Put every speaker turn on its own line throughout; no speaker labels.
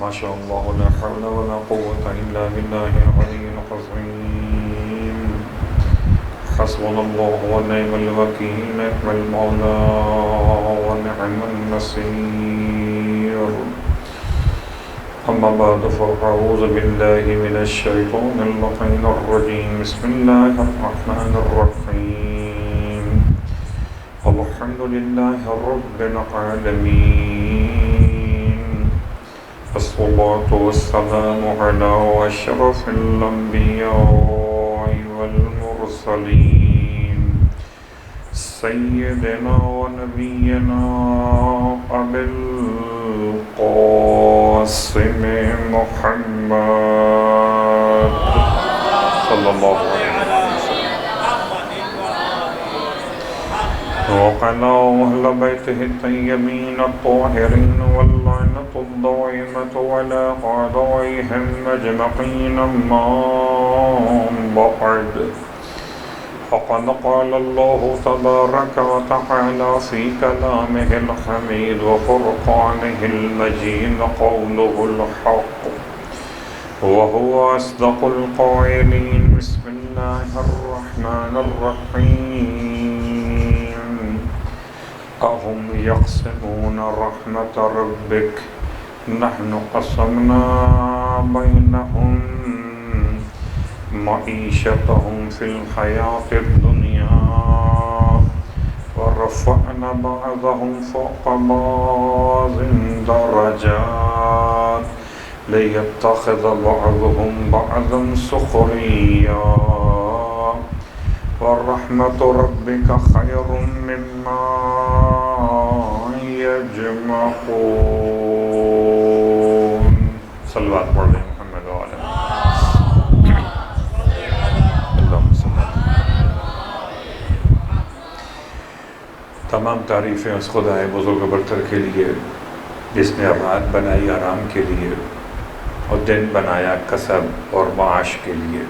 ما شاء الله لا حول ولا قوة إلا بالله العلي العظيم. حسبنا الله ونعم الوكيل، نعم المولى ونعم النصير. أما بعد فأعوذ بالله من الشيطان اللعين الرجيم. بسم الله الرحمن الرحيم. الحمد لله رب العالمين، والصلاة والسلام على أشرف الأنبياء والمرسلين سيدنا ونبينا أبي القاسم محمد صلى الله عليه وسلم وعلى أهل بيته الطيبين الطاهرين واللعنة الدائمة على أعدائهم أجمعين. أما بعد، فقد قال الله تبارك وتعالى في كلامه الحميد وفرقانه المجيد قوله الحق وهو أصدق القائلين. بسم الله الرحمن الرحيم. أهم يقسمون رحمة ربك نحن قسمنا بينهم معيشتهم في الحياة الدنيا ورفعنا بعضهم فوق بعض درجات ليتخذ بعضهم بعضا سخريا ورحمة ربك خير مما يجمعون. صلوات پڑھ لیں محمد وعلیہ تمام تعریفیں اس خدا بزرگ برتر کے لیے جس نے رات بنائی آرام کے لیے اور دن بنایا کسب اور معاش کے لیے،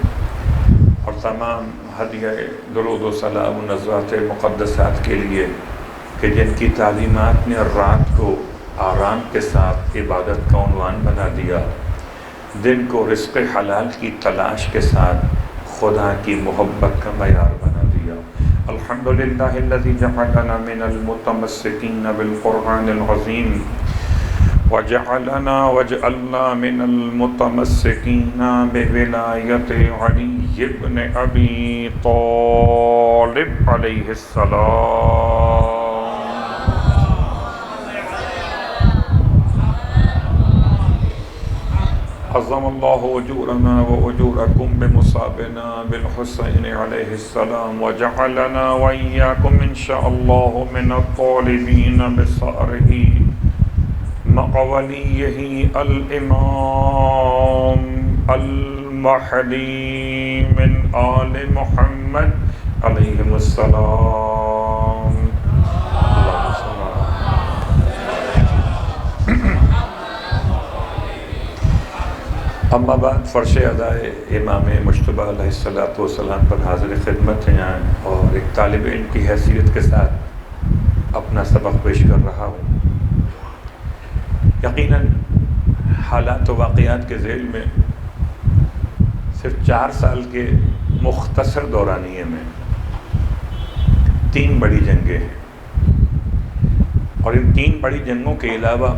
اور تمام ہدیہ درود و سلام و نزوات مقدسات کے لیے کہ جن کی تعلیمات نے رات کو آرام کے ساتھ عبادت کا عنوان بنا دیا، دن کو رزق حلال کی تلاش کے ساتھ خدا کی محبت کا معیار بنا دیا. الحمدللہ الذی جعلنا من المتمسکین بالقرآن العظیم وجعلنا من المتمسکین بولایت علی بن ابی طالب علیہ السلام. عظم اللہ اجورنا واجورکم بمصابنا بالحسین علیہ السلام وجعلنا وإیاکم انشاء اللہ من الطالبین بصاره مع ولیہ الامام المہدی من آل محمد علیہ السلام. اما بعد، فرش ادائے امام مجتبیٰ علیہ السلام پر حاضر خدمت ہیں اور ایک طالب علم کی حیثیت کے ساتھ اپنا سبق پیش کر رہا ہوں. یقیناً حالات و واقعات کے ذیل میں صرف 4 سال کے مختصر دورانیے میں 3 بڑی جنگیں ہیں، اور ان 3 بڑی جنگوں کے علاوہ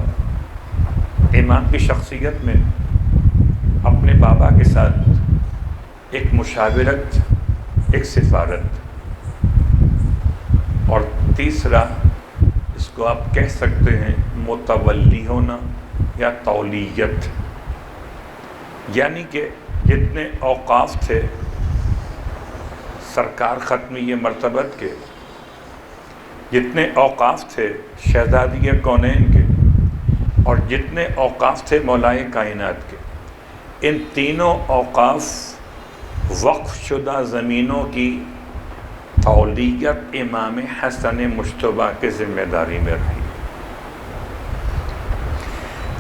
امام کی شخصیت میں اپنے بابا کے ساتھ ایک مشاورت، ایک سفارت، اور تیسرا اس کو آپ کہہ سکتے ہیں متولی ہونا یا تولیت. یعنی کہ جتنے اوقاف تھے سرکار ختمیہ مرتبت کے، جتنے اوقاف تھے شہزادی کونین کے، اور جتنے اوقاف تھے مولائے کائنات کے، ان تینوں اوقاف وقف شدہ زمینوں کی تولیت امام حسن مجتبیٰ کے ذمہ داری میں رہی.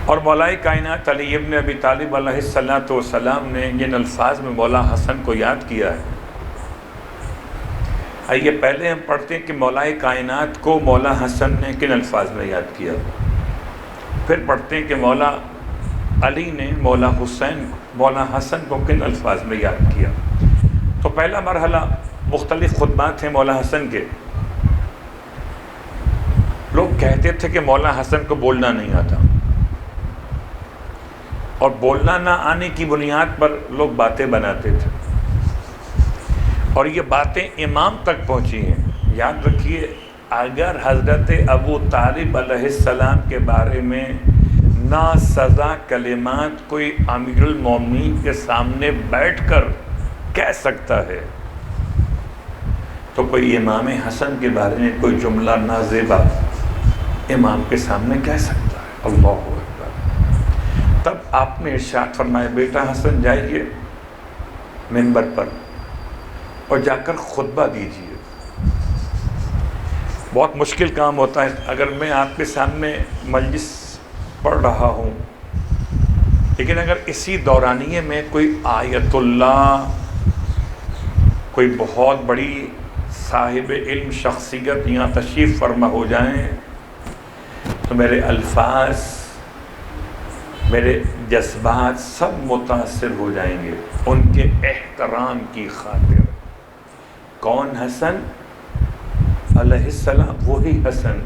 اور مولائے کائنات علی ابن ابی طالب علیہ السلام نے جن الفاظ میں مولا حسن کو یاد کیا ہے، آئیے پہلے ہم پڑھتے ہیں کہ مولائے کائنات کو مولا حسن نے کن الفاظ میں یاد کیا، پھر پڑھتے ہیں کہ مولا علی نے مولا حسن کو کن الفاظ میں یاد کیا؟ تو پہلا مرحلہ مختلف خطبات ہیں مولا حسن کے. لوگ کہتے تھے کہ مولا حسن کو بولنا نہیں آتا، اور بولنا نہ آنے کی بنیاد پر لوگ باتیں بناتے تھے، اور یہ باتیں امام تک پہنچی ہیں. یاد رکھیے، اگر حضرت ابو طالب علیہ السلام کے بارے میں ناسزا کلمات کوئی امیر المومنین کے سامنے بیٹھ کر کہہ سکتا ہے تو کوئی امام حسن کے بارے میں کوئی جملہ نازیبا امام کے سامنے کہہ سکتا ہے. اللہ اکبر. تب آپ نے ارشاد فرمایا، بیٹا حسن جائیے منبر پر اور جا کر خطبہ دیجیے. بہت مشکل کام ہوتا ہے اگر میں آپ کے سامنے مجلس پڑھ رہا ہوں، لیکن اگر اسی دورانیے میں کوئی آیت اللہ، کوئی بہت بڑی صاحب علم شخصیت یہاں تشریف فرما ہو جائیں تو میرے الفاظ، میرے جذبات سب متاثر ہو جائیں گے ان کے احترام کی خاطر. کون حسن علیہ السلام؟ وہی حسن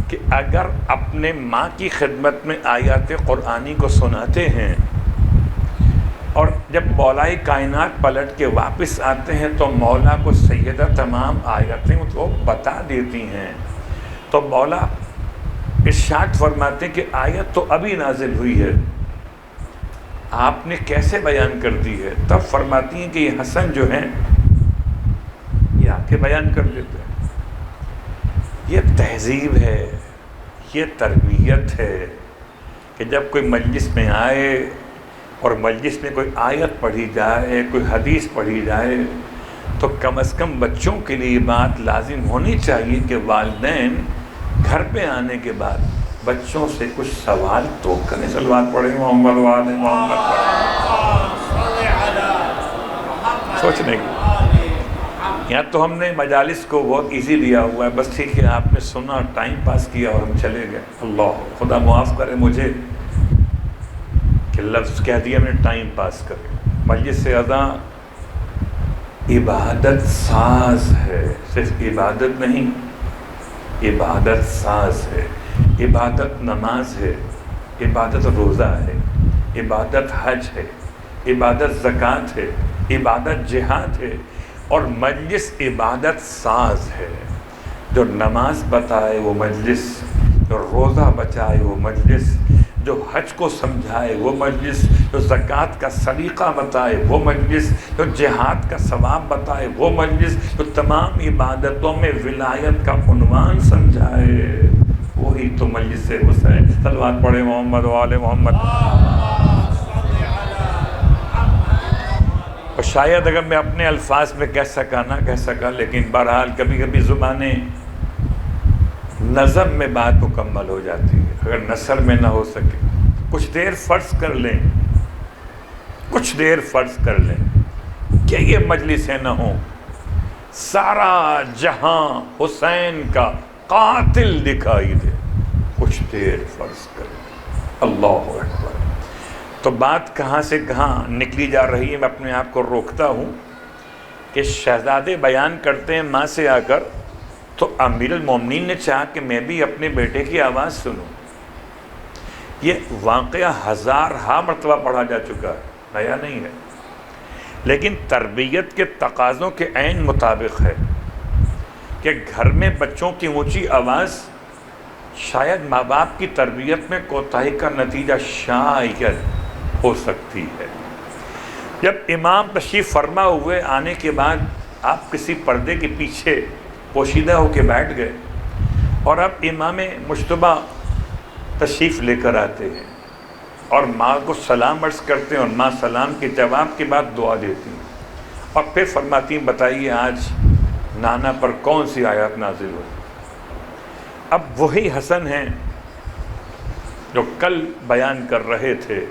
کہ اگر اپنے ماں کی خدمت میں آیات قرآنی کو سناتے ہیں اور جب مولائے کائنات پلٹ کے واپس آتے ہیں تو مولا کو سیدہ تمام آیتیں وہ بتا دیتی ہیں، تو مولا ارشاد فرماتے ہیں کہ آیت تو ابھی نازل ہوئی ہے، آپ نے کیسے بیان کر دی ہے؟ تب فرماتی ہیں کہ یہ حسن جو ہیں یہ آ کے بیان کر دیتے ہیں. یہ تہذیب ہے، یہ تربیت ہے کہ جب کوئی مجلس میں آئے اور مجلس میں کوئی آیت پڑھی جائے، کوئی حدیث پڑھی جائے، تو کم از کم بچوں کے لیے یہ بات لازم ہونی چاہیے کہ والدین گھر پہ آنے کے بعد بچوں سے کچھ سوال تو کریں. صلوات پڑھیں محمد وآل محمد. سوچنے کی یہاں تو ہم نے مجالس کو بہت ایزی لیا ہوا ہے، بس ٹھیک ہے آپ نے سنا، ٹائم پاس کیا اور ہم چلے گئے. اللہ خدا معاف کرے مجھے کہ لفظ کہہ دیا میں نے ٹائم پاس کرے. مجلس اذاں عبادت ساز ہے، صرف عبادت نہیں، عبادت ساز ہے. عبادت نماز ہے، عبادت روزہ ہے، عبادت حج ہے، عبادت زکوٰۃ ہے، عبادت جہاد ہے، اور مجلس عبادت ساز ہے. جو نماز بتائے وہ مجلس، جو روزہ بچائے وہ مجلس، جو حج کو سمجھائے وہ مجلس، جو زکوٰۃ کا سلیقہ بتائے وہ مجلس، جو جہاد کا ثواب بتائے وہ مجلس، جو تمام عبادتوں میں ولایت کا عنوان سمجھائے وہی تو مجلس حسین. صلوات پڑھے محمد وآل محمد. اور شاید اگر میں اپنے الفاظ میں کہہ سکا نہ کہہ سکا، لیکن بہرحال کبھی کبھی زبانیں نظم میں بات مکمل ہو جاتی ہے. اگر نثر میں نہ ہو سکے کچھ دیر فرض کر لیں، کچھ دیر فرض کر لیں کہ یہ مجلسیں نہ ہوں، سارا جہاں حسین کا قاتل دکھائی دے، کچھ دیر فرض کر لیں. اللہ اکبر. تو بات کہاں سے کہاں نکلی جا رہی ہے، میں اپنے آپ کو روکتا ہوں کہ شہزادے بیان کرتے ہیں ماں سے آ کر، تو امیر المومنین نے چاہا کہ میں بھی اپنے بیٹے کی آواز سنوں. یہ واقعہ ہزارہا مرتبہ پڑھا جا چکا ہے، نیا نہیں ہے، لیکن تربیت کے تقاضوں کے عین مطابق ہے کہ گھر میں بچوں کی اونچی آواز شاید ماں باپ کی تربیت میں کوتاہی کا نتیجہ شاید ہو سکتی ہے. جب امام تشریف فرما ہوئے آنے کے بعد آپ کسی پردے کے پیچھے پوشیدہ ہو کے بیٹھ گئے، اور اب امام مجتبیٰ تشریف لے کر آتے ہیں اور ماں کو سلام عرض کرتے ہیں، اور ماں سلام کے جواب کے بعد دعا دیتی ہیں، اور پھر فرماتی ہیں بتائیے آج نانا پر کون سی آیات نازل ہوئی. اب وہی حسن ہیں جو کل بیان کر رہے تھے،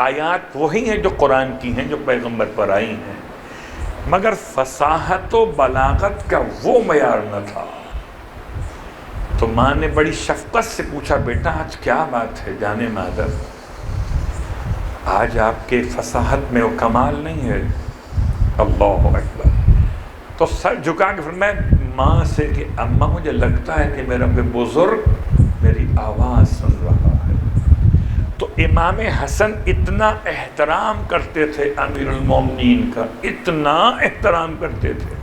آیات وہی ہیں جو قرآن کی ہیں، جو پیغمبر پر آئی ہیں، مگر فصاحت و بلاغت کا وہ معیار نہ تھا. تو ماں نے بڑی شفقت سے پوچھا بیٹا آج کیا بات ہے جانے مادر؟ آج آپ کے فصاحت میں وہ کمال نہیں ہے؟ اللہ اکبر. تو سر جھکا کے فرمایا ماں سے کہ اماں مجھے لگتا ہے کہ میرا بزرگ میری آواز سن رہا ہے. تو امام حسن اتنا احترام کرتے تھے امیر المومنین کا، اتنا احترام کرتے تھے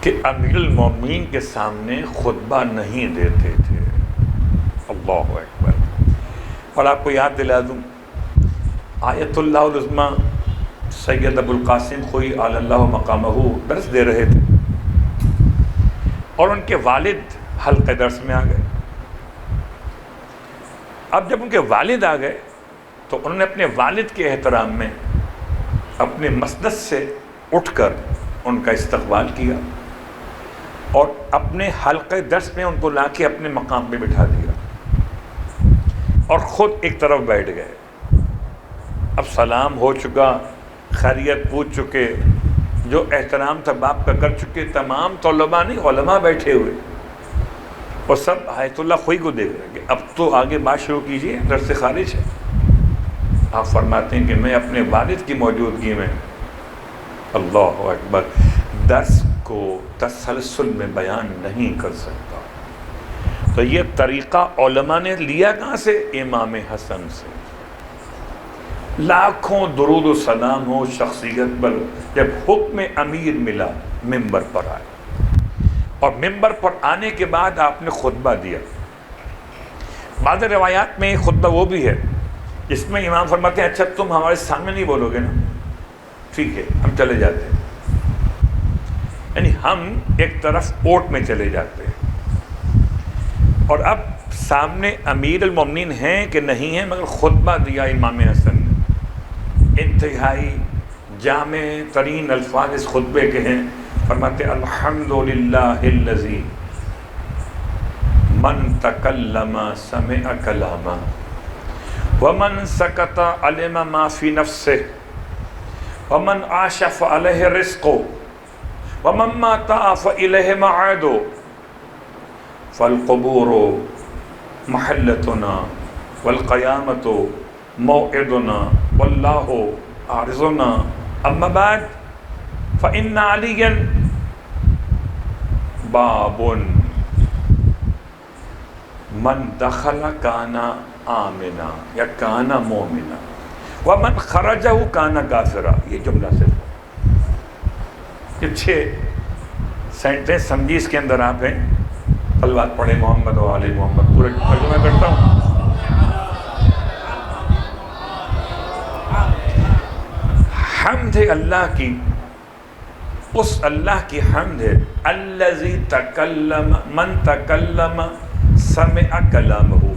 کہ امیر المومنین کے سامنے خطبہ نہیں دیتے تھے. اللہ اکبر. اور آپ کو یاد دلا دوں، آیت اللہ العظمیٰ سید ابو القاسم خوئی علی اللہ مقامہ درس دے رہے تھے، اور ان کے والد حلقہ درس میں آ گئے. اب جب ان کے والد آ گئے تو انہوں نے اپنے والد کے احترام میں اپنے مسند سے اٹھ کر ان کا استقبال کیا اور اپنے حلقہ درس میں ان کو لا کے اپنے مقام پہ بٹھا دیا اور خود ایک طرف بیٹھ گئے. اب سلام ہو چکا، خیریت پوچھ چکے، جو احترام تھا باپ کا کر چکے. تمام طلباء نہیں، علماء بیٹھے ہوئے اور سب آیت اللہ خوئی کو دیکھ رہے کہ اب تو آگے بات شروع کیجیے، درس سے خارج ہے. آپ فرماتے ہیں کہ میں اپنے والد کی موجودگی میں اللہ اکبر درس کو تسلسل میں بیان نہیں کر سکتا. تو یہ طریقہ علماء نے لیا کہاں سے؟ امام حسن سے. لاکھوں درود و سلام ہو شخصیت پر. جب حکم امیر ملا ممبر پر آئے اور ممبر پر آنے کے بعد آپ نے خطبہ دیا. بعض روایات میں خطبہ وہ بھی ہے جس میں امام فرماتے ہیں اچھا تم ہمارے سامنے نہیں بولو گے نا، ٹھیک ہے ہم چلے جاتے ہیں. یعنی ہم ایک طرف اوٹ میں چلے جاتے ہیں اور اب سامنے امیر المومنین ہیں کہ نہیں ہیں، مگر خطبہ دیا امام حسن نے. انتہائی جامع ترین الفاظ اس خطبے کے ہیں. فرماتے الحمدللہ الذی من تکلم سمع کلاما ومن سکت علم ما فی نفسہ ومن عاش فعلیہ رزق ومن مات فإلیہ معاد فالقبور محلتنا والقیامت موعدنا واللہ عارضنا. اما بعد فإن علیاً باب من دخل کانا آمنا یا کانا مومنا ومن خرجہ کانا کافرا. یہ جملہ صرف یہ 6 سینٹنس سمجھی اس کے اندر آپ ہیں. البات پڑھے محمد و آل محمد. پورے ترجمہ کرتا ہوں. حمد ہے اللہ کی، اس اللہ کی حمد ہے الذی تکلم من تکلم سمع کلامہ،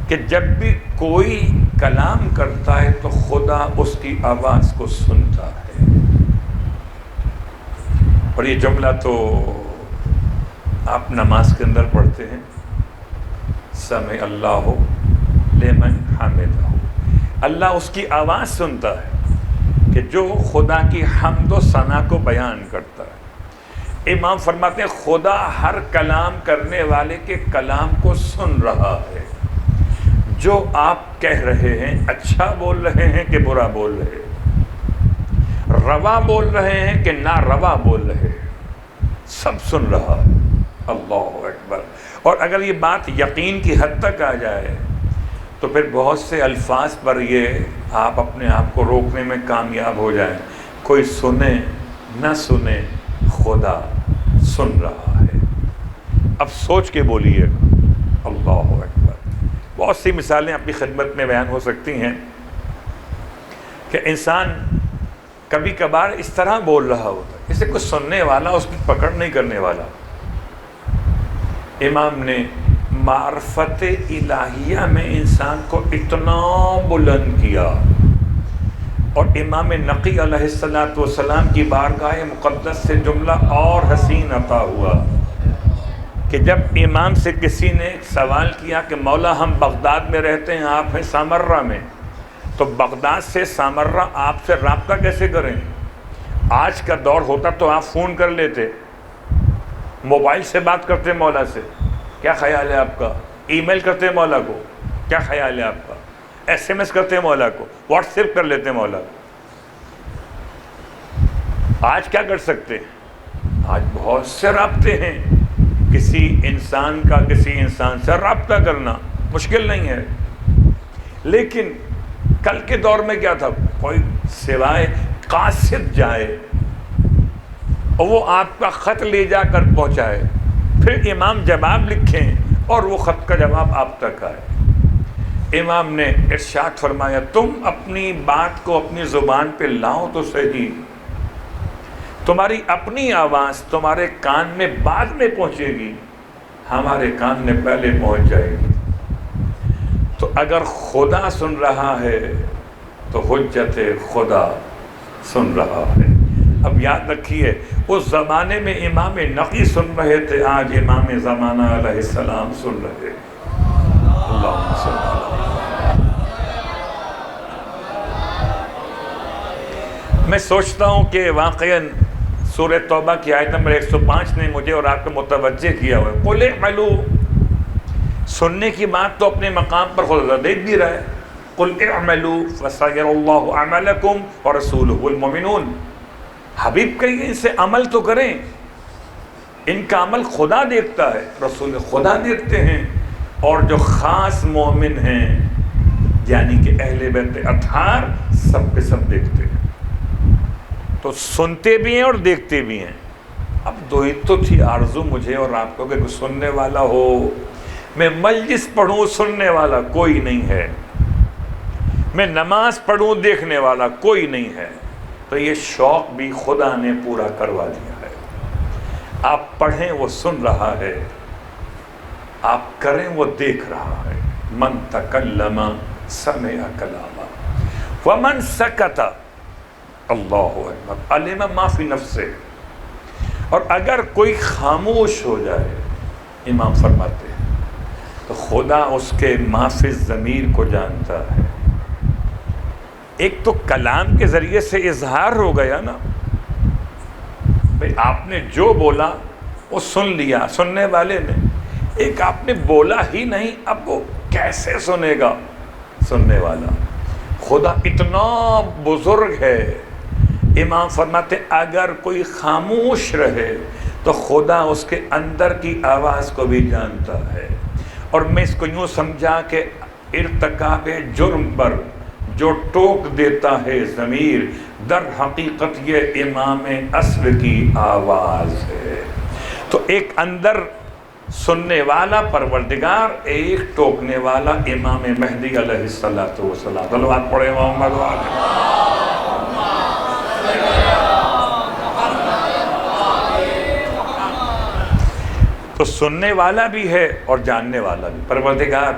کہ جب بھی کوئی کلام کرتا ہے تو خدا اس کی آواز کو سنتا ہے. اور یہ جملہ تو آپ نماز کے اندر پڑھتے ہیں سمع اللہ لمن حمدہ. اللہ اس کی آواز سنتا ہے کہ جو خدا کی حمد و ثنا کو بیان کرتا ہے. امام فرماتے ہیں خدا ہر کلام کرنے والے کے کلام کو سن رہا ہے. جو آپ کہہ رہے ہیں اچھا بول رہے ہیں کہ برا بول رہے ہیں، روا بول رہے ہیں کہ نا روا بول رہے ہیں، سب سن رہا ہے. اللہ اکبر. اور اگر یہ بات یقین کی حد تک آ جائے تو پھر بہت سے الفاظ پر یہ آپ اپنے آپ کو روکنے میں کامیاب ہو جائیں. کوئی سنے نہ سنے خدا سن رہا ہے. اب سوچ کے بولیے اللہ اکبر. بہت سی مثالیں اپنی خدمت میں بیان ہو سکتی ہیں کہ انسان کبھی کبھار اس طرح بول رہا ہوتا ہے جسے کوئی سننے والا اس کی پکڑ نہیں کرنے والا. امام نے معرفت الہیہ میں انسان کو اتنا بلند کیا، اور امام نقی علیہ السلام کی بارگاہ مقدس سے جملہ اور حسین عطا ہوا کہ جب امام سے کسی نے سوال کیا کہ مولا ہم بغداد میں رہتے ہیں، آپ ہیں سامرہ میں، تو بغداد سے سامرہ آپ سے رابطہ کیسے کریں؟ آج کا دور ہوتا تو آپ فون کر لیتے، موبائل سے بات کرتے مولا سے، کیا خیال ہے آپ کا؟ ای میل کرتے مولا کو. کیا خیال ہے آپ کا؟ ایس ایم ایس کرتے ہیں مولا کو، واٹس ایپ کر لیتے ہیں مولا کو۔ آج کیا کر سکتے ہیں؟ آج بہت سے رابطے ہیں، کسی انسان کا کسی انسان سے رابطہ کرنا مشکل نہیں ہے، لیکن کل کے دور میں کیا تھا؟ کوئی سوائے قاصد جائے اور وہ آپ کا خط لے جا کر پہنچائے، پھر امام جواب لکھیں اور وہ خط کا جواب آپ تک آئے۔ امام نے ارشاد فرمایا تم اپنی بات کو اپنی زبان پہ لاؤ تو صحیح، تمہاری اپنی آواز تمہارے کان میں بعد میں پہنچے گی، ہمارے کان میں پہلے پہنچ جائے گی۔ تو اگر خدا سن رہا ہے تو حجت خدا سن رہا ہے۔ اب یاد رکھیے اس زمانے میں امام نقی سن رہے تھے، آج امام زمانہ علیہ السلام سن رہے۔ اللہم صل علی۔ میں سوچتا ہوں کہ واقعاً سورہ توبہ کی آیت نمبر 105 نے مجھے اور آپ کو متوجہ کیا ہوا ہے۔ قُلِ اعْمَلُوا، سننے کی بات تو اپنے مقام پر خدا دیکھ بھی رہا ہے۔ قُلْ اعْمَلُوا فَسَيَرَى اللَّهُ عَمَلَكُمْ وَرَسُولُهُ الْمُؤْمِنُونَ، حبیب کہیں ان سے عمل تو کریں، ان کا عمل خدا دیکھتا ہے، رسول خدا دیکھتے ہیں، اور جو خاص مومن ہیں یعنی کہ اہل بیت اطہار سب کے سب دیکھتے ہیں۔ تو سنتے بھی ہیں اور دیکھتے بھی ہیں۔ اب دو ہی تو تھی آرزو مجھے اور آپ کو کہ کوئی سننے والا ہو، میں مجلس پڑھوں سننے والا کوئی نہیں ہے، میں نماز پڑھوں دیکھنے والا کوئی نہیں ہے، تو یہ شوق بھی خدا نے پورا کروا دیا ہے۔ آپ پڑھیں وہ سن رہا ہے، آپ کریں وہ دیکھ رہا ہے۔ من تکلم سمع کلاما ومن سکت اللہ اکبر علم ما فی نفسہ، اور اگر کوئی خاموش ہو جائے، امام فرماتے ہیں تو خدا اس کے ما فی الضمیر کو جانتا ہے۔ ایک تو کلام کے ذریعے سے اظہار ہو گیا نا، بھئی آپ نے جو بولا وہ سن لیا سننے والے نے، ایک آپ نے بولا ہی نہیں، اب وہ کیسے سنے گا سننے والا؟ خدا اتنا بزرگ ہے، امام فرماتے اگر کوئی خاموش رہے تو خدا اس کے اندر کی آواز کو بھی جانتا ہے۔ اور میں اس کو یوں سمجھا کہ ارتکاب جرم پر جو ٹوک دیتا ہے ضمیر، در حقیقت یہ امام اصل کی آواز ہے۔ تو ایک اندر سننے والا پروردگار، ایک ٹوکنے والا امام مہدی علیہ الصلوۃ والسلام۔ صلوات پڑھیں محمد وآلہ۔ تو سننے والا بھی ہے اور جاننے والا بھی، پروردگار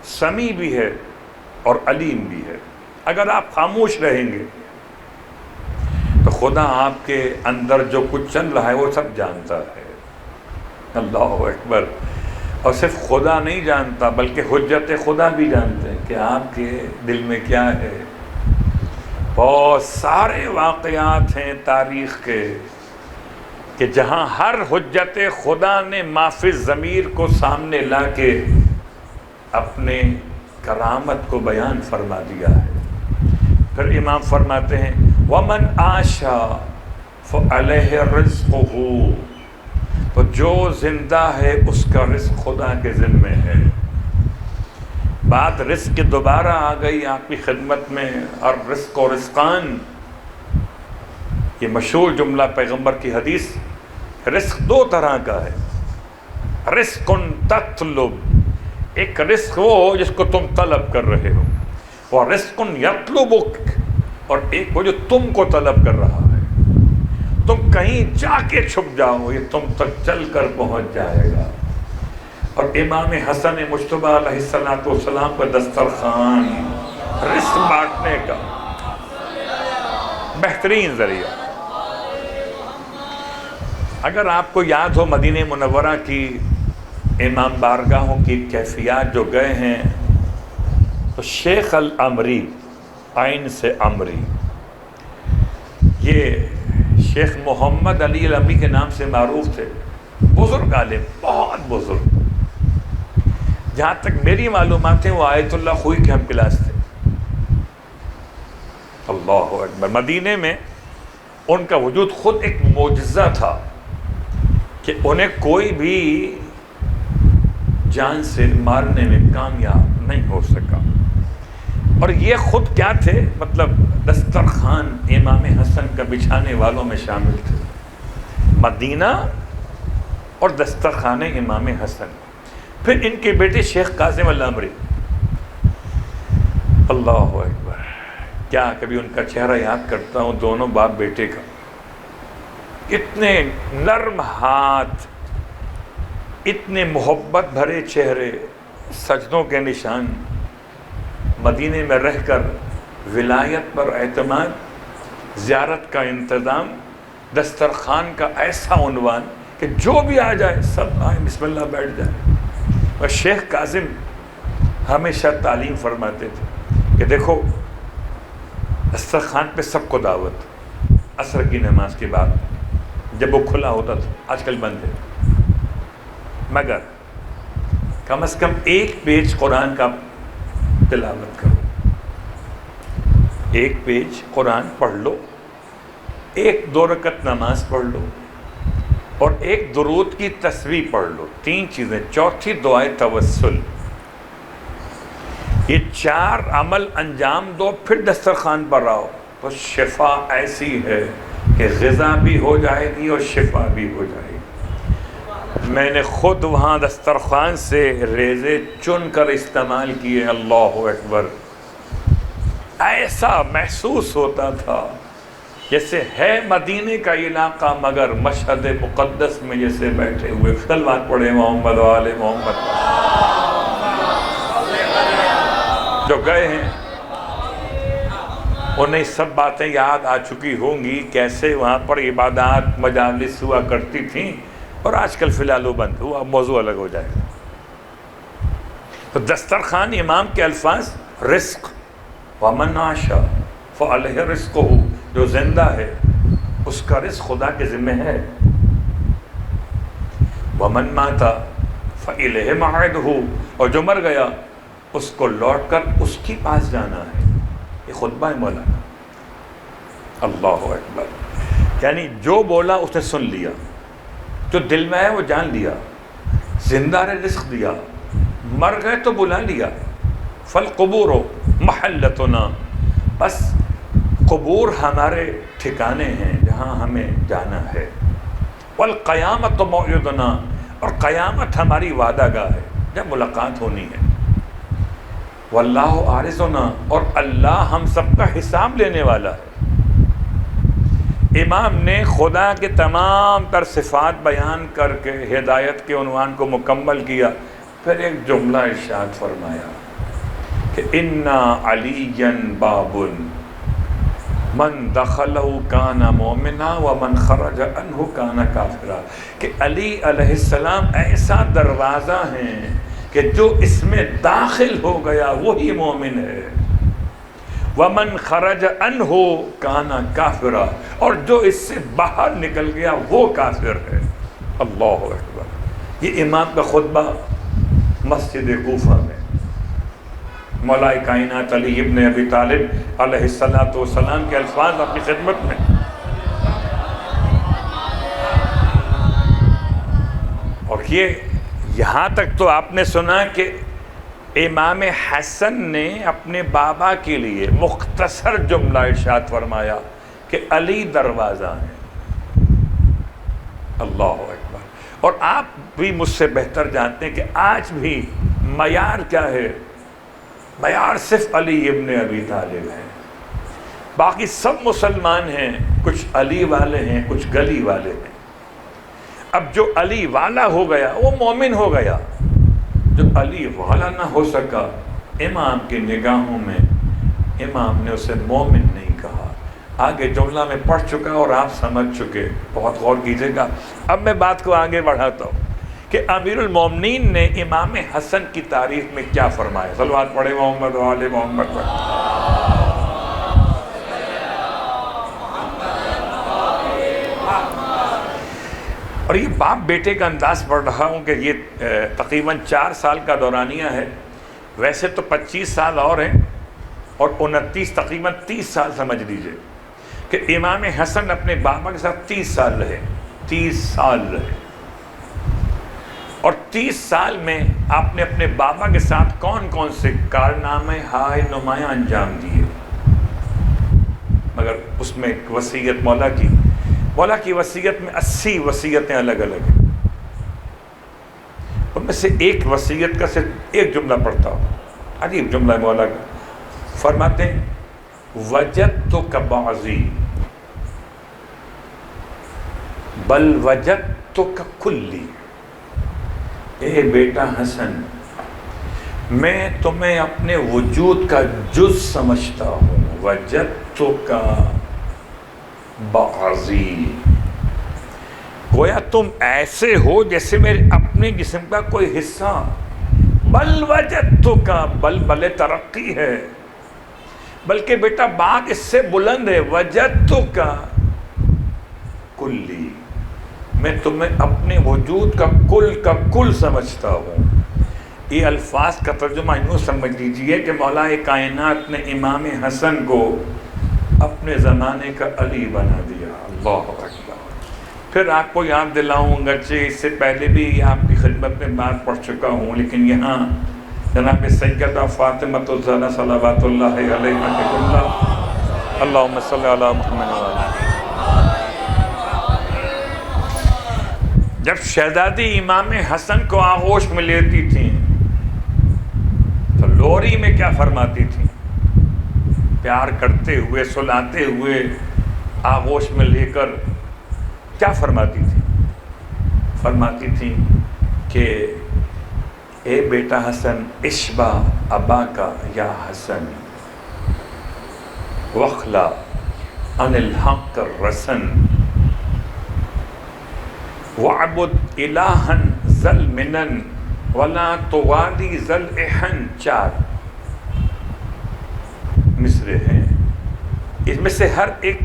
سمیع بھی ہے اور علیم بھی ہے۔ اگر آپ خاموش رہیں گے تو خدا آپ کے اندر جو کچھ چل رہا ہے وہ سب جانتا ہے۔ اللہ اکبر۔ اور صرف خدا نہیں جانتا بلکہ حجت خدا بھی جانتے ہیں کہ آپ کے دل میں کیا ہے۔ بہت سارے واقعات ہیں تاریخ کے کہ جہاں ہر حجت خدا نے ما فی الضمیر کو سامنے لا کے اپنے کرامت کو بیان فرما دیا ہے۔ پھر امام فرماتے ہیں وَمَنْ عَاشَ فَعَلَيْهِ رِزْقُهُ، تو جو زندہ ہے اس کا رزق خدا کے ذمے ہے۔ بات رزق کی دوبارہ آ گئی آپ کی خدمت میں، اور رزق و رزقان، یہ مشہور جملہ پیغمبر کی حدیث۔ رزق دو طرح کا ہے، رزق تطلب، ایک رزق وہ ہو جس کو تم طلب کر رہے ہو، وہ رزق یطلبک، اور ایک وہ جو تم کو طلب کر رہا ہے، تم کہیں جا کے چھپ جاؤ یہ تم تک چل کر پہنچ جائے گا۔ اور امام حسن مجتبیٰ علیہ السلام کا دسترخوان رزق بانٹنے کا بہترین ذریعہ۔ اگر آپ کو یاد ہو مدینہ منورہ کی امام بارگاہوں کی کیفیات جو گئے ہیں، تو شیخ العمری، عین سے عمری، یہ شیخ محمد علی العمری کے نام سے معروف تھے، بزرگ عالم، بہت بزرگ۔ جہاں تک میری معلومات ہیں وہ آیت اللہ خوئی کے ہم کلاس تھے. اللہ اکبر. مدینے میں ان کا وجود خود ایک معجزہ تھا کہ انہیں کوئی بھی جان سے مارنے میں کامیاب نہیں ہو سکا. اور یہ خود کیا تھے؟ مطلب دسترخوان امام حسن کا بچھانے والوں میں شامل تھے. مدینہ اور دسترخوان امام حسن. پھر ان کے بیٹے شیخ کاظم العمری. اللہ اکبر. کیا کبھی ان کا چہرہ یاد کرتا ہوں، دونوں باپ بیٹے کا. اتنے نرم ہاتھ، اتنے محبت بھرے چہرے، سجدوں کے نشان. مدینے میں رہ کر ولایت پر اعتماد، زیارت کا انتظام، دسترخوان کا ایسا عنوان کہ جو بھی آ جائے سب آئیں بسم اللہ بیٹھ جائیں. اور شیخ کاظم ہمیشہ تعلیم فرماتے تھے کہ دیکھو دسترخوان پہ سب کو دعوت، عصر کی نماز کے بعد جب وہ کھلا ہوتا تھا، آج کل بند ہے، مگر کم از کم ایک پیج قرآن کا تلاوت کرو، ایک پیج قرآن پڑھ لو، ایک 2 رکعت نماز پڑھ لو، اور ایک درود کی تسبیح پڑھ لو. 3 چیزیں. چوتھی دعائے توسل. یہ 4 عمل انجام دو، پھر دسترخوان پر آؤ تو شفا ایسی ہے کہ غذا بھی ہو جائے گی اور شفا بھی ہو جائے گی. میں نے خود وہاں دسترخوان سے ریزے چن کر استعمال کیے. اللہ اکبر. ایسا محسوس ہوتا تھا جیسے ہے مدینے کا علاقہ مگر مشہد مقدس میں جیسے بیٹھے ہوئے. صلوات پڑھے محمد و آل محمد. جو گئے ہیں انہیں سب باتیں یاد آ چکی ہوں گی، کیسے وہاں پر عبادات مجالس ہوا کرتی تھیں، اور آج کل فی الحال وہ بند ہوا. موضوع الگ ہو جائے گا. تو دسترخوان امام کے الفاظ رزق، ومن عاش فعلیہ رزقہ، جو زندہ ہے اس کا رزق خدا کے ذمہ ہے. ومن مات فالیہ موعدہ، اور جو مر گیا اس کو لوٹ کر اس کے پاس جانا ہے. یہ خطبہ ہے مولانا. اللہ اکبر. یعنی جو بولا اس نے سن لیا، جو دل میں ہے وہ جان لیا. زندہ نے رزق دیا، مر گئے تو بلا لیا. فالقبور محلتنا، بس قبور ہمارے ٹھکانے ہیں جہاں ہمیں جانا ہے. والقیامت موعدنا، اور قیامت ہماری وعدہ گاہ ہے جب ملاقات ہونی ہے. واللہ عارضنا، اور اللہ ہم سب کا حساب لینے والا ہے. امام نے خدا کے تمام تر صفات بیان کر کے ہدایت کے عنوان کو مکمل کیا. پھر ایک جملہ ارشاد فرمایا کہ انا علیًا باب من دخلہ کان مومنا ومن خرج عنہ کان کافرا، کہ علی علیہ السلام ایسا دروازہ ہیں کہ جو اس میں داخل ہو گیا وہی مومن ہے. ومن خرج عنہ کان کافرا، اور جو اس سے باہر نکل گیا وہ کافر ہے. اللہ اکبر. یہ امام کا خطبہ مسجد کوفہ میں مولا کائنات علی ابن ابی طالب علیہ السلام کے الفاظ اپنی خدمت میں. اور یہ یہاں تک تو آپ نے سنا کہ امام حسن نے اپنے بابا کے لیے مختصر جملہ ارشاد فرمایا کہ علی دروازہ ہے. اللہ اکبر. اور آپ بھی مجھ سے بہتر جانتے ہیں کہ آج بھی معیار کیا ہے؟ معیار صرف علی ابن ابی طالب ہے. باقی سب مسلمان ہیں، کچھ علی والے ہیں، کچھ گلی والے ہیں. اب جو علی والا ہو گیا وہ مومن ہو گیا، جو علی والا نہ ہو سکا امام کی نگاہوں میں امام نے اسے مومن نہیں کہا. آگے جملہ میں پڑھ چکا اور آپ سمجھ چکے. بہت غور کیجیے گا. اب میں بات کو آگے بڑھاتا ہوں کہ امیر المومنین نے امام حسن کی تعریف میں کیا فرمایا. صلوات پڑھے محمد و آل محمد پر. اور یہ باپ بیٹے کا انداز پڑھ رہا ہوں کہ یہ تقریباً 4 سال کا دورانیہ ہے، ویسے تو 25 سال اور ہیں، اور 29 تقریباً 30 سال سمجھ لیجئے کہ امام حسن اپنے بابا کے ساتھ 30 سال رہے، 30 سال رہے، اور 30 سال میں آپ نے اپنے بابا کے ساتھ کون کون سے کارنامے ہائے نمایاں انجام دیے؟ مگر اس میں ایک وصیت مولا کی وصیت میں 80 وصیتیں الگ الگ ہیں، ان میں سے ایک وصیت کا صرف ایک جملہ پڑھتا ہوں، عجیب جملہ ہے مولا کا، فرماتے ہیں وجدتک بعضی بل وجدتک کلی، اے بیٹا حسن میں تمہیں اپنے وجود کا جز سمجھتا ہوں، وجدتک بعضی، گویا تم ایسے ہو جیسے میرے اپنے جسم کا کوئی حصہ، بل وجدتک، بل ترقی ہے، بلکہ بیٹا بات اس سے بلند ہے، وجدتک کلی، میں تمہیں اپنے وجود کا کل سمجھتا ہوں۔ یہ الفاظ کا ترجمہ یوں سمجھ لیجئے کہ مولا کائنات نے امام حسن کو اپنے زمانے کا علی بنا دیا، اللہ اکبر۔ پھر آپ کو یاد دلاؤں، اگرچہ اس سے پہلے بھی آپ کی خدمت میں بات پڑھ چکا ہوں، لیکن یہاں جناب سیدہ فاطمۃ الزہرا صلوات اللہ علیہا کے جملہ اللہم صلی علی محمد وعلی۔ جب شہزادی امام حسن کو آغوش میں لیتی تھیں تو لوری میں کیا فرماتی تھیں؟ پیار کرتے ہوئے، سلاتے ہوئے، آغوش میں لے کر کیا فرماتی تھیں؟ فرماتی تھیں کہ اے بیٹا حسن اشبع اباکا یا حسن وخلا عن الحق الرسن وعبد الہا ذل منن ولا توادی ذل احن۔ 4 مصرے ہیں، اس میں سے ہر ایک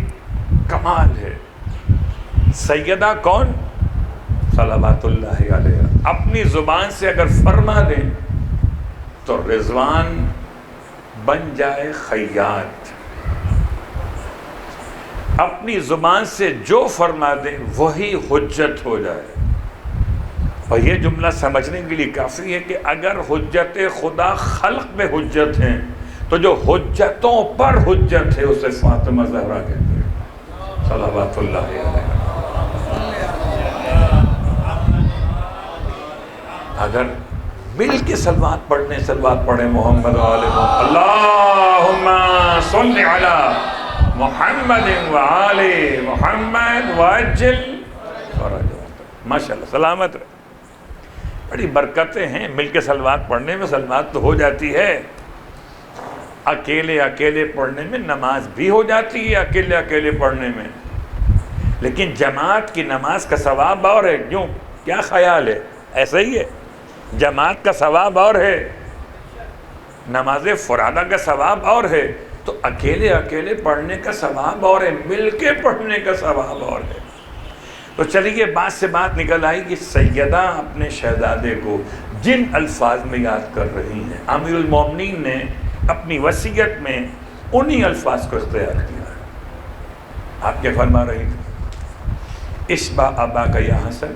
کمال ہے۔ سیدہ کون؟ صلوات اللہ علیہ، اپنی زبان سے اگر فرما دیں تو رضوان بن جائے خیاط، اپنی زبان سے جو فرما دیں وہی حجت ہو جائے۔ اور یہ جملہ سمجھنے کے لیے کافی ہے کہ اگر حجت خدا خلق میں حجت ہیں تو جو حجتوں پر حجت ہے اسے فاطمہ زہرا کہتے ہیں، صلوات اللہ علیہ۔ اگر مل کے سلوات پڑھیں محمد وآل محمد، اللہم صل علی محمد وآل محمد وعجل فرجہ، ماشاءاللہ سلامت رہے۔ بڑی برکتیں ہیں مل کے سلوات پڑھنے میں، سلوات تو ہو جاتی ہے، اکیلے پڑھنے میں نماز بھی ہو جاتی ہے، اکیلے پڑھنے میں، لیکن جماعت کی نماز کا ثواب اور ہے۔ کیوں؟ کیا خیال ہے؟ ایسا ہی ہے، جماعت کا ثواب اور ہے، نماز فرادہ کا ثواب اور ہے، تو اکیلے پڑھنے کا ثواب اور ہے، مل کے پڑھنے کا ثواب اور ہے۔ تو چلیے بات سے بات نکل آئی کہ سیدہ اپنے شہزادے کو جن الفاظ میں یاد کر رہی ہیں، امیر المومنین نے اپنی وصیت میں انہی الفاظ کو اختیار کیا ہے۔ آپ کیا فرما رہی تھی؟ اشبع اباک یا حسن،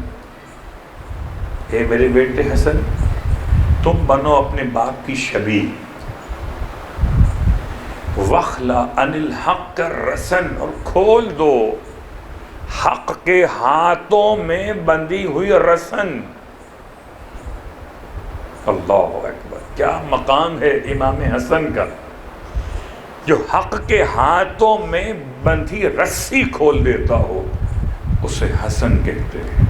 اے میرے بیٹے حسن تم بنو اپنے باپ کی شبیہ، وخلا عن الحق الرسن، اور کھول دو حق کے ہاتھوں میں بندھی ہوئی رسن۔ اللہ اکبر، کیا مقام ہے امام حسن کا، جو حق کے ہاتھوں میں بندھی رسی کھول دیتا ہو اسے حسن کہتے ہیں۔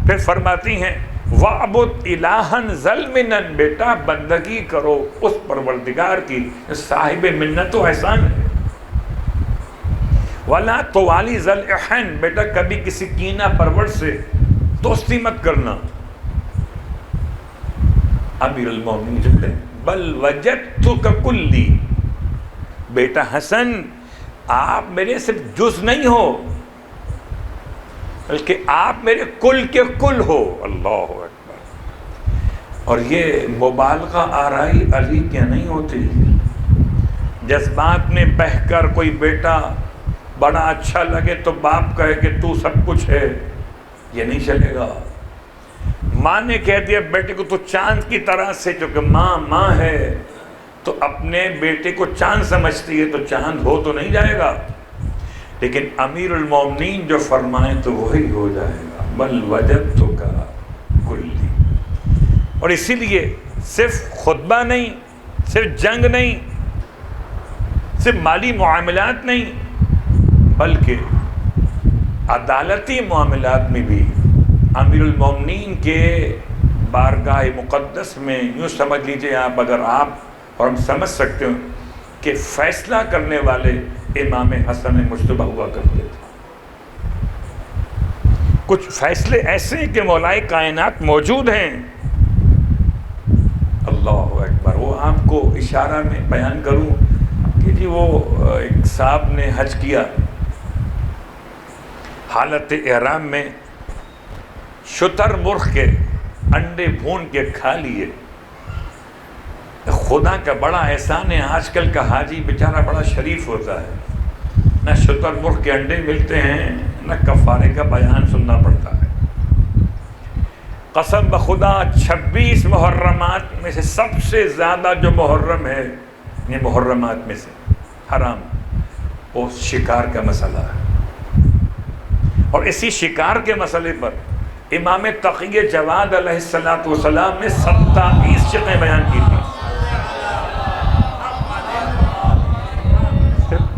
پھر فرماتی ہیں وَعْبُدْ إِلَٰهًا ذَا الْمِنَن، بیٹا بندگی کرو اس پروردگار کی صاحب منت و احسان ہے۔ وَلَا تُوَالِي ذَا الْإِحْسَانِ، بیٹا کبھی کسی کینہ پرور سے دوستی مت کرنا۔ امیر المومنین جملے بل وجدتک کلی، بیٹا حسن آپ میرے صرف جز نہیں ہو بلکہ آپ میرے کل کے کل ہو۔ اللہ اکبر، اور یہ مبالغہ آرائی علی کیا نہیں ہوتی؟ جذبات میں بہہ کر کوئی بیٹا بڑا اچھا لگے تو باپ کہے کہ تو سب کچھ ہے، یہ نہیں چلے گا۔ ماں نے کہہ دیا بیٹے کو تو چاند کی طرح سے، چونکہ ماں ہے تو اپنے بیٹے کو چاند سمجھتی ہے، تو چاند ہو تو نہیں جائے گا، لیکن امیر المومنین جو فرمائیں تو وہی ہو جائے گا، بل وجدتک کلی۔ اور اسی لیے صرف خطبہ نہیں، صرف جنگ نہیں، صرف مالی معاملات نہیں، بلکہ عدالتی معاملات میں بھی امیر المومنین کے بارگاہ مقدس میں یوں سمجھ لیجئے آپ، اگر آپ اور ہم سمجھ سکتے ہو کہ فیصلہ کرنے والے امام حسن مجتبی ہوا کرتے تھے۔ کچھ فیصلے ایسے ہیں کہ مولائے کائنات موجود ہیں۔ اللہ اکبر۔ وہ آپ کو اشارہ میں بیان کروں کہ جی وہ ایک صاحب نے حج کیا، حالت احرام میں شتر مرغ کے انڈے بھون کے کھا لیے۔ خدا کا بڑا احسان ہے، آج کل کا حاجی بیچارہ بڑا شریف ہوتا ہے، نہ شتر مرغ کے انڈے ملتے ہیں نہ کفارے کا بیان سننا پڑتا ہے۔ قسم بخدا 26 محرمات میں سے سب سے زیادہ جو محرم ہے، یہ محرمات میں سے حرام، وہ شکار کا مسئلہ ہے۔ اور اسی شکار کے مسئلے پر امام تقی جواد علیہ السلام نے 27 شقیں بیان کی تھی۔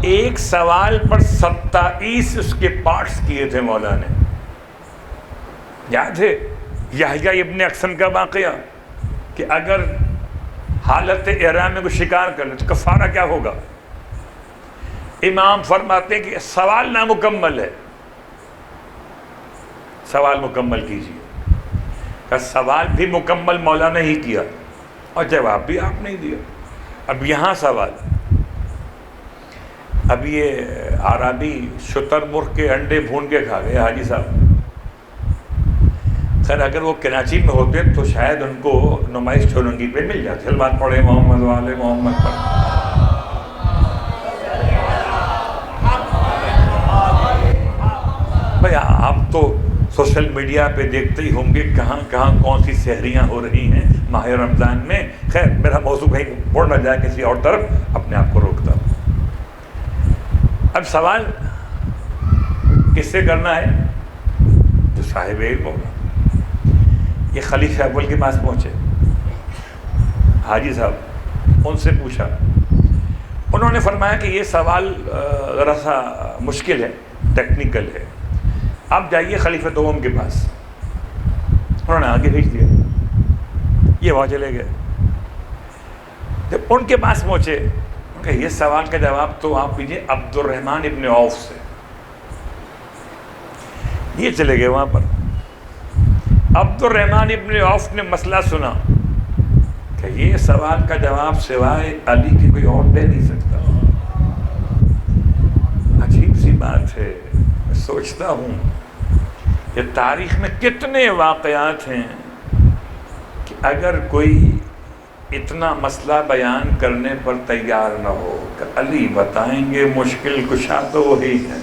ایک سوال پر 27 اس کے پارٹس کیے تھے مولا نے۔ یاد ہے یحییٰ ابن اقسم کا واقعہ کہ اگر حالت احرام میں کوئی شکار کر لے تو کفارہ کیا ہوگا؟ امام فرماتے ہیں کہ سوال نامکمل ہے، سوال مکمل کیجیے۔ کہ سوال بھی مکمل مولا نے ہی کیا اور جواب بھی آپ نہیں دیا۔ اب یہاں سوال، اب یہ عربی شتر مرغ کے انڈے بھون کے کھا گئے حاجی صاحب۔ خیر اگر وہ کراچی میں ہوتے تو شاید ان کو نمائش چولنگی پہ مل جاتی، سلوات پڑھے محمد والے محمد پر۔ بھئی آپ تو سوشل میڈیا پہ دیکھتے ہی ہوں گے کہاں کہاں کون سی سحریاں ہو رہی ہیں ماہ رمضان میں۔ خیر میرا موضوع کہیں اڑ نہ جائے کسی اور طرف، اپنے آپ کو روکتا ہوں۔ اب سوال کس سے کرنا ہے؟ جو صاحب علم ہوگا۔ یہ خلیفہ اول کے پاس پہنچے، حاجی صاحب، ان سے پوچھا۔ انہوں نے فرمایا کہ یہ سوال ذرا سا مشکل ہے، ٹیکنیکل ہے، آپ جائیے خلیفہ دوم کے پاس۔ انہوں نے آگے بھیج دیا، یہ وہاں چلے گئے۔ جب ان کے پاس پہنچے کہ یہ سوال کا جواب تو آپ دیجیے عبد الرحمن ابن عوف سے۔ یہ چلے گئے وہاں پر۔ عبد الرحمن ابن عوف نے مسئلہ سنا کہ یہ سوال کا جواب سوائے علی کی کوئی اور دے نہیں سکتا۔ عجیب سی بات ہے، میں سوچتا ہوں کہ تاریخ میں کتنے واقعات ہیں کہ اگر کوئی اتنا مسئلہ بیان کرنے پر تیار نہ ہو کہ علی بتائیں گے مشکل کشا تو وہی ہے۔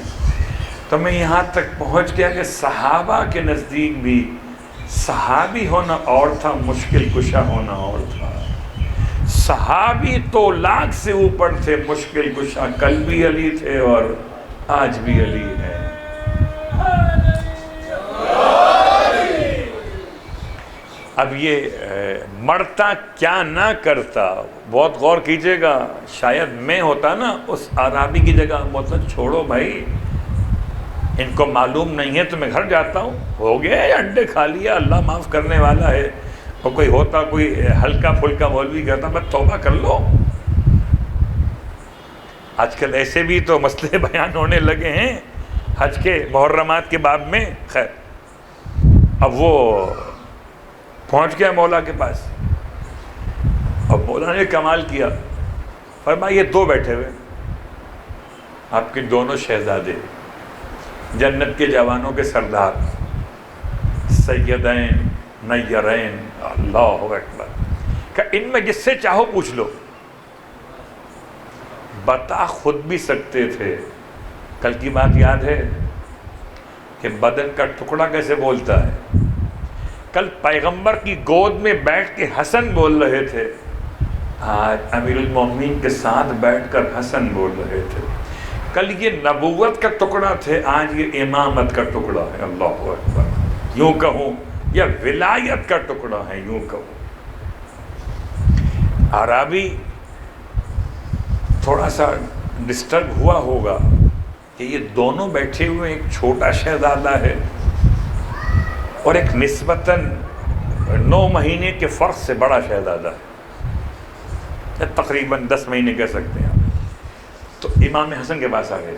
تو میں یہاں تک پہنچ گیا کہ صحابہ کے نزدیک بھی صحابی ہونا اور تھا، مشکل کشا ہونا اور تھا۔ صحابی تو لاکھ سے اوپر تھے، مشکل کشا کل بھی علی تھے اور آج بھی علی ہے۔ اب یہ مرتا کیا نہ کرتا، بہت غور کیجئے گا۔ شاید میں ہوتا نا اس عرابی کی جگہ، مطلب چھوڑو بھائی، ان کو معلوم نہیں ہے تو میں گھر جاتا ہوں، ہو گیا ہے انڈے کھا لیا، اللہ معاف کرنے والا ہے۔ اور کوئی ہوتا کوئی ہلکا پھلکا مولوی کہتا بس توبہ کر لو۔ آج کل ایسے بھی تو مسئلے بیان ہونے لگے ہیں حج کے محرمات کے باب میں۔ خیر اب وہ پہنچ گیا مولا کے پاس، اور مولا نے کمال کیا، فرمایا یہ دو بیٹھے ہوئے آپ کے دونوں شہزادے، جنت کے جوانوں کے سردار، سیدین نیرین، اللہ اکبر، کہ ان میں جس سے چاہو پوچھ لو، بتا خود بھی سکتے تھے۔ کل کی بات یاد ہے کہ بدن کا ٹکڑا کیسے بولتا ہے؟ کل پیغمبر کی گود میں بیٹھ کے حسن بول رہے تھے، آج امیر المومنین کے ساتھ بیٹھ کر حسن بول رہے تھے۔ کل یہ نبوت کا ٹکڑا تھے، آج یہ امامت کا ٹکڑا ہے، اللہ اکبر، یوں کہوں یا ولایت کا ٹکڑا ہے، یوں کہوں۔ عربی تھوڑا سا ڈسٹرب ہوا ہوگا کہ یہ دونوں بیٹھے ہوئے، ایک چھوٹا شہزادہ ہے اور ایک نسبتاً 9 مہینے کے فرق سے بڑا شہزادہ ہے، تقریباً 10 مہینے کہہ سکتے ہیں آپ۔ تو امام حسن کے پاس آ گئے،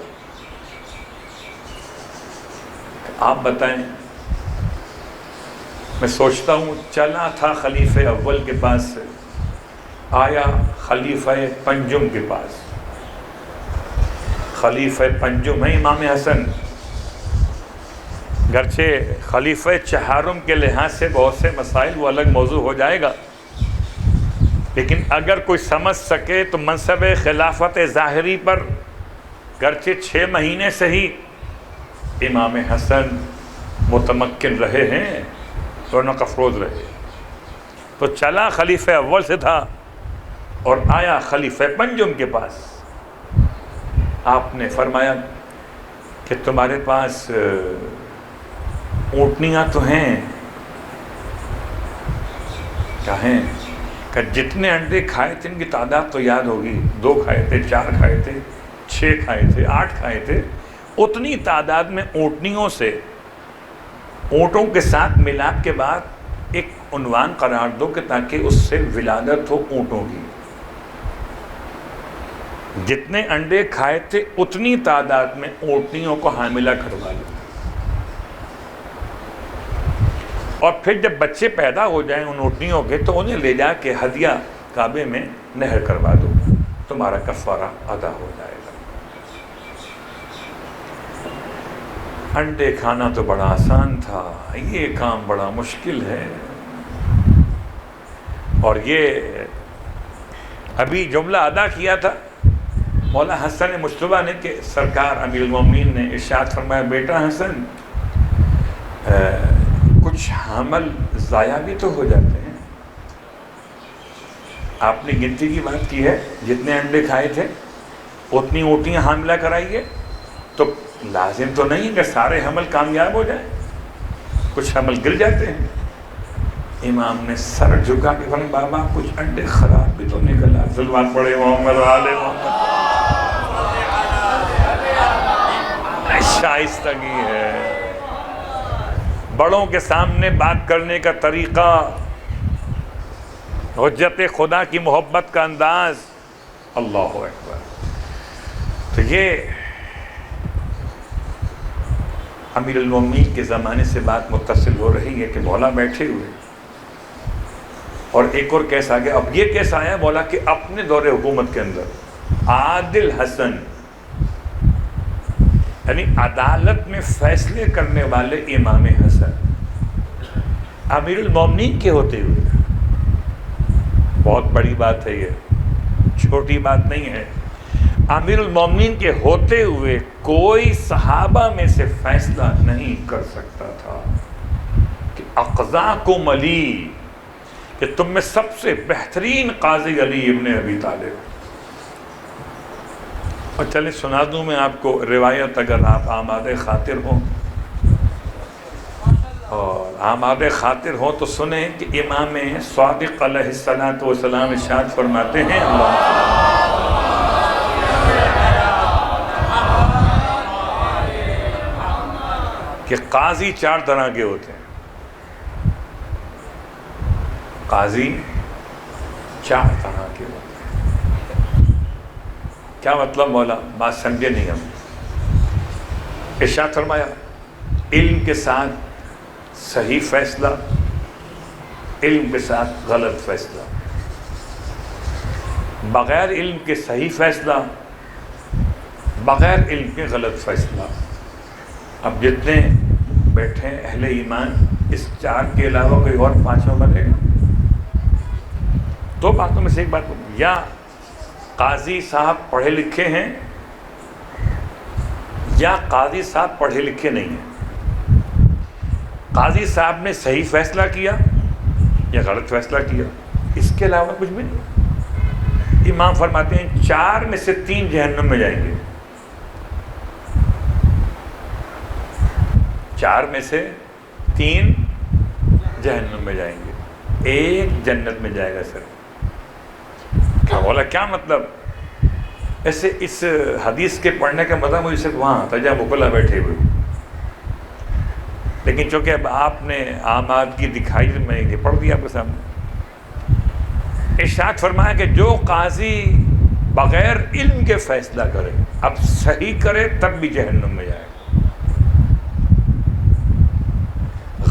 آپ بتائیں، میں سوچتا ہوں چلا تھا خلیفہ اول کے پاس سے، آیا خلیفہ پنجم کے پاس۔ خلیفہ پنجم ہے امام حسن، گرچہ خلیفہ چہارم کے لحاظ سے بہت سے مسائل وہ الگ موضوع ہو جائے گا، لیکن اگر کوئی سمجھ سکے تو منصب خلافت ظاہری پر گرچہ 6 مہینے سے ہی امام حسن متمکن رہے ہیں، رونق افروز رہے۔ تو چلا خلیفہ اول سے تھا اور آیا خلیفہ پنجم کے پاس۔ آپ نے فرمایا کہ تمہارے پاس اونٹنیاں تو ہیں؟ کیا ہیں؟ کہ جتنے انڈے کھائے تھے ان کی تعداد تو یاد ہوگی، 2 کھائے تھے، 4 کھائے تھے، 6 کھائے تھے، 8 کھائے تھے، اتنی تعداد میں اونٹنیوں سے، اونٹوں کے ساتھ ملاپ کے بعد ایک عنوان قرار دو کہ تاکہ اس سے ولادت ہو اونٹوں کی۔ جتنے انڈے کھائے تھے اتنی تعداد میں اونٹنیوں کو حاملہ کروا لو، اور پھر جب بچے پیدا ہو جائیں ان اونٹنیوں کے تو انہیں لے جا کے ہدیہ کعبے میں نہر کروا دو، تمہارا کفارہ ادا ہو جائے گا۔ انڈے کھانا تو بڑا آسان تھا، یہ کام بڑا مشکل ہے۔ اور یہ ابھی جملہ ادا کیا تھا مولا حسن مجتبیٰ نے کہ سرکار امیر المومنین نے ارشاد فرمایا، بیٹا حسن کچھ حمل ضائع بھی تو ہو جاتے ہیں۔ آپ نے گنتی کی بات کی ہے، جتنے انڈے کھائے تھے اتنی اونٹیاں حاملہ کرائیے، تو لازم تو نہیں کہ سارے حمل کامیاب ہو جائیں، کچھ حمل گر جاتے ہیں۔ امام نے سر جھکا کے فرمایا، بابا کچھ انڈے خراب بھی تو نکلا، صلوات پڑھے محمد و آل محمد۔ شائستگی ہے، بڑوں کے سامنے بات کرنے کا طریقہ، حجت خدا کی محبت کا انداز، اللہ اکبر۔ تو یہ امیر المومنین کے زمانے سے بات متصل ہو رہی ہے کہ مولا بیٹھے ہوئے، اور ایک اور کیس آ گیا۔ اب یہ کیس آیا مولا کہ اپنے دور حکومت کے اندر عادل حسن، یعنی عدالت میں فیصلے کرنے والے امام حسن امیر المومنین کے ہوتے ہوئے، بہت بڑی بات ہے یہ، چھوٹی بات نہیں ہے، امیر المومنین کے ہوتے ہوئے کوئی صحابہ میں سے فیصلہ نہیں کر سکتا تھا کہ اقضاکم علی، کہ تم میں سب سے بہترین قاضی علی ابن ابی طالب۔ اور چلیں سنا دوں میں آپ کو روایت، اگر آپ آمادہ خاطر ہوں، اور آمادہ خاطر ہوں تو سنیں کہ امام صادق علیہ السلام ارشاد فرماتے ہیں، کہ قاضی 4 طرح کے ہوتے ہیں۔ قاضی 4 طرح کے ہوتے ہیں۔ کیا مطلب مولا؟ بات سمجھے نہیں ہم۔ ارشاد فرمایا، علم کے ساتھ صحیح فیصلہ، علم کے ساتھ غلط فیصلہ، بغیر علم کے صحیح فیصلہ، بغیر علم کے غلط فیصلہ۔ اب جتنے بیٹھے اہل ایمان اس 4 کے علاوہ کوئی اور 5واں بنے گا؟ 2 باتوں میں سے ایک بات، یا قاضی صاحب پڑھے لکھے ہیں یا قاضی صاحب پڑھے لکھے نہیں ہیں۔ قاضی صاحب نے صحیح فیصلہ کیا یا غلط فیصلہ کیا، اس کے علاوہ کچھ بھی نہیں۔ امام فرماتے ہیں 4 میں سے 3 جہنم میں جائیں گے، 4 میں سے 3 جہنم میں جائیں گے، 1 جنت میں جائے گا۔ سر کیا بولا، کیا مطلب؟ ایسے اس حدیث کے پڑھنے کا مزہ مجھے صرف وہاں آتا جہاں وکلا بیٹھے ہوئے، لیکن چونکہ اب آپ نے آمادگی دکھائی تو میں یہ پڑھ دیا آپ کے سامنے۔ ارشاد فرمایا کہ جو قاضی بغیر علم کے فیصلہ کرے، اب صحیح کرے تب بھی جہنم میں جائے،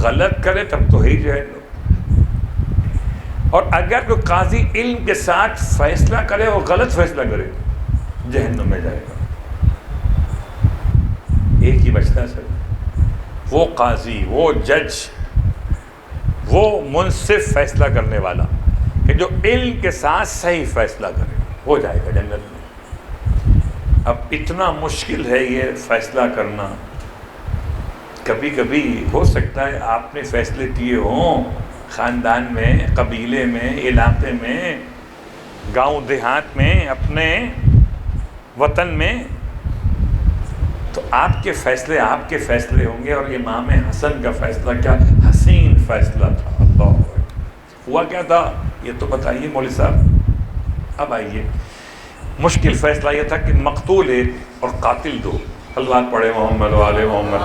غلط کرے تب تو ہی جہنم۔ اور اگر کوئی قاضی علم کے ساتھ فیصلہ کرے اور غلط فیصلہ کرے، جہنم میں جائے گا۔ ایک ہی بچتا ہے سر، وہ قاضی، وہ جج، وہ منصف فیصلہ کرنے والا کہ جو علم کے ساتھ صحیح فیصلہ کرے، وہ جائے گا جنت میں۔ اب اتنا مشکل ہے یہ فیصلہ کرنا، کبھی کبھی ہو سکتا ہے آپ نے فیصلے کیے ہوں خاندان میں، قبیلے میں، علاقے میں، گاؤں دیہات میں، اپنے وطن میں، تو آپ کے فیصلے ہوں گے۔ اور امام حسن کا فیصلہ کیا حسین فیصلہ تھا، اللہ اکبر۔ ہوا کیا تھا یہ تو بتائیے مولوی صاحب۔ اب آئیے، مشکل فیصلہ یہ تھا کہ مقتول 1 اور قاتل 2۔ صلوات پڑھے محمد والے محمد۔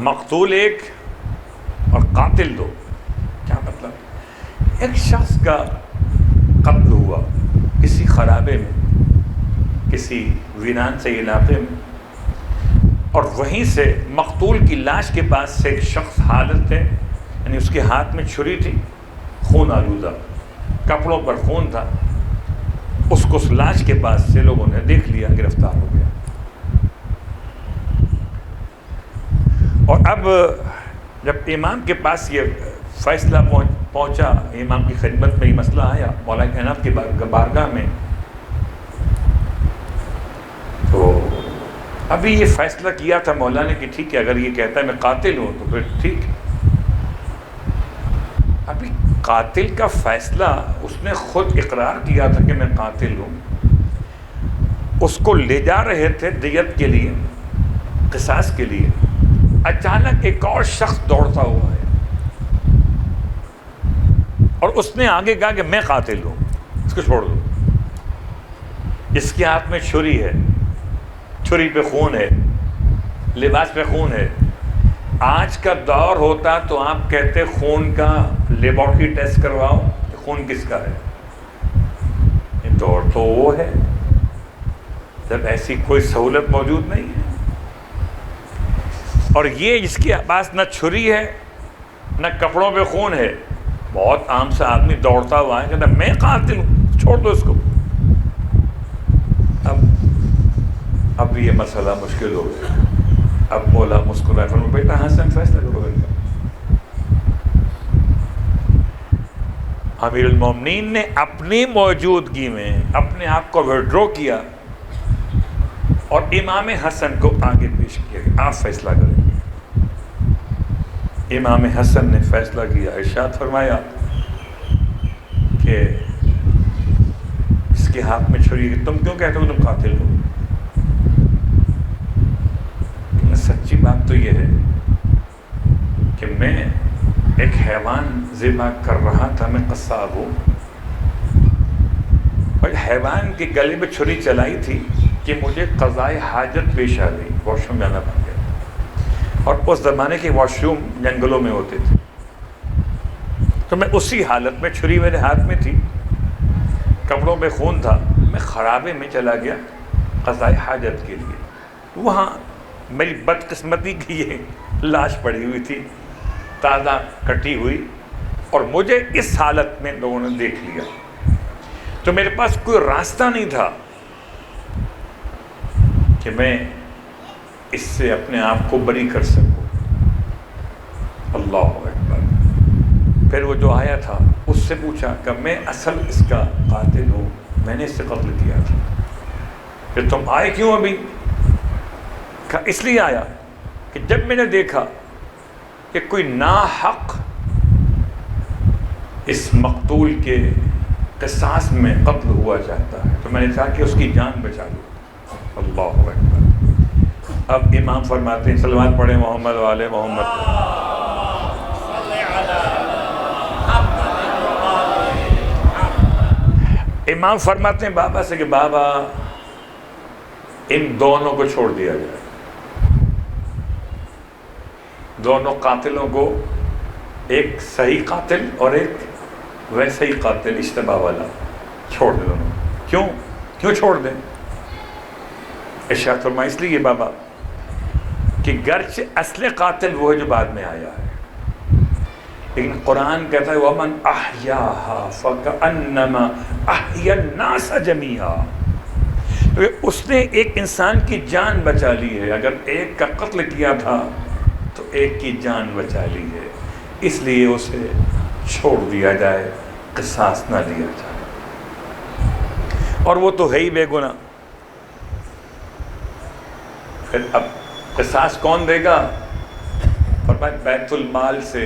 مقتول 1 اور قاتل 2، کیا مطلب؟ ایک شخص کا قتل ہوا کسی خرابے میں، کسی ویران سے علاقے میں، اور وہیں سے مقتول کی لاش کے پاس سے ایک شخص حالت ہے، یعنی اس کے ہاتھ میں چھری تھی، خون آلودہ، کپڑوں پر خون تھا، اس کو اس لاش کے پاس سے لوگوں نے دیکھ لیا، گرفتار ہو گیا۔ اور اب جب امام کے پاس یہ فیصلہ پہنچا، امام کی خدمت میں یہ مسئلہ آیا مولا کائنات کی بارگاہ میں، تو ابھی یہ فیصلہ کیا تھا مولا نے کہ ٹھیک ہے، اگر یہ کہتا ہے میں قاتل ہوں تو پھر ٹھیک ہے۔ ابھی قاتل کا فیصلہ اس نے خود اقرار کیا تھا کہ میں قاتل ہوں، اس کو لے جا رہے تھے دیت کے لیے، قصاص کے لیے، اچانک ایک اور شخص دوڑتا ہوا ہے اور اس نے آگے کہا کہ میں قاتل ہوں، اس کو چھوڑ دو۔ اس کے ہاتھ میں چھری ہے، چھری پہ خون ہے، لباس پہ خون ہے۔ آج کا دور ہوتا تو آپ کہتے خون کا لیبارٹری ٹیسٹ کرواؤ کہ خون کس کا ہے۔ یہ دور تو وہ ہے جب ایسی کوئی سہولت موجود نہیں ہے، اور یہ جس کے پاس نہ چھری ہے نہ کپڑوں پہ خون ہے، بہت عام سے آدمی دوڑتا ہوا ہے کہتا میں قاتل ہوں، چھوڑ دو اس کو۔ اب یہ مسئلہ مشکل ہو گیا۔ اب مولا مسکرائے فرمایا بیٹا حسن فیصلہ کرو ان کا۔ امیر المومنین نے اپنی موجودگی میں اپنے آپ کو وڈرو کیا اور امام حسن کو آگے پیش کیا کہ آپ فیصلہ کریں گے۔ امام حسن نے فیصلہ کیا، ارشاد فرمایا کہ اس کے ہاتھ میں چھری ہے، تم کیوں کہتے ہو تم قاتل ہو؟ سچی بات تو یہ ہے کہ میں ایک حیوان ذبح کر رہا تھا، میں قصاب ہوں، اور حیوان کے گلے میں چھری چلائی تھی کہ مجھے قضائے حاجت پیش آ گئی، واش روم جانا پڑ گیا۔ اور اس زمانے کے واش روم جنگلوں میں ہوتے تھے، تو میں اسی حالت میں، چھری میرے ہاتھ میں تھی، کپڑوں پہ خون تھا، میں خرابے میں چلا گیا قضائے حاجت کے لیے۔ وہاں میری بدقسمتی کی یہ لاش پڑی ہوئی تھی، تازہ کٹی ہوئی، اور مجھے اس حالت میں لوگوں نے دیکھ لیا، تو میرے پاس کوئی راستہ نہیں تھا کہ کہ میں اس سے اپنے آپ کو بری کر سکوں۔ اللہ اکبر۔ پھر وہ جو آیا تھا اس سے پوچھا کہ میں اصل اس کا قاتل ہوں، میں نے اس سے قتل کیا تھا، کہ تم آئے کیوں ابھی؟ کہ اس لیے آیا کہ جب میں نے دیکھا کہ کوئی ناحق اس مقتول کے قصاص میں قتل ہوا جاتا ہے تو میں نے چاہا کہ اس کی جان بچا لوں۔ اللہ اکبر۔ اب امام فرماتے ہیں، صلوات پڑھیں محمد والے محمد۔ امام فرماتے ہیں بابا سے کہ بابا ان دونوں کو چھوڑ دیا جائے، دونوں قاتلوں کو، ایک صحیح قاتل اور ایک ویسے ہی قاتل اشتباہ والا، چھوڑ دیں دونوں۔ کیوں چھوڑ دیں؟ ارشاد فرمایا اس لیے بابا کہ گرچہ اصل قاتل وہ ہے جو بعد میں آیا ہے، لیکن قرآن کہتا ہے وَمَنْ أَحْيَاهَا فَكَأَنَّمَا أَحْيَا النَّاسَ جَمِيعًا، تو اس نے ایک انسان کی جان بچا لی ہے، اگر ایک کا قتل کیا تھا تو ایک کی جان بچا لی ہے، اس لیے اسے چھوڑ دیا جائے، قصاص نہ لیا جائے، اور وہ تو ہے ہی بے گناہ۔ پھر اب قصاص کون دے گا؟ فرمایا بیت المال سے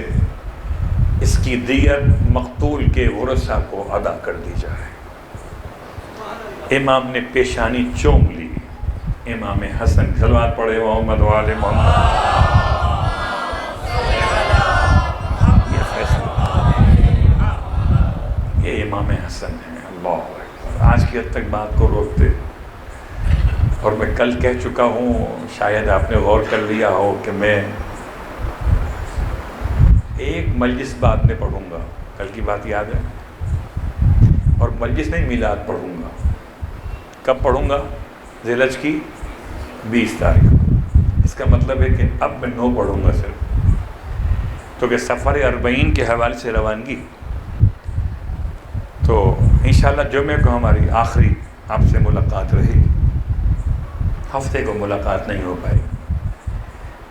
اس کی دیت مقتول کے ورثاء کو ادا کر دی جائے۔ امام نے پیشانی چوم لی، امام حسن، صلوات پڑھے محمد والے محمد۔ یہ فیصلہ، یہ امام حسن ہے۔ اللہ اکبر۔ آج کی حد تک بات کو روکتے، اور میں کل کہہ چکا ہوں، شاید آپ نے غور کر لیا ہو کہ میں ایک مجلس بعد میں پڑھوں گا، کل کی بات یاد ہے، اور مجلس نہیں میلاد پڑھوں گا۔ کب پڑھوں گا؟ ذی الحجہ کی 20 تاریخ کو۔ اس کا مطلب ہے کہ اب میں 9 پڑھوں گا صرف، تو کہ سفر 40 کے حوالے سے روانگی، تو انشاءاللہ جمعے کو ہماری آخری آپ سے ملاقات رہے گی، ہفتے کو ملاقات نہیں ہو پائے گی،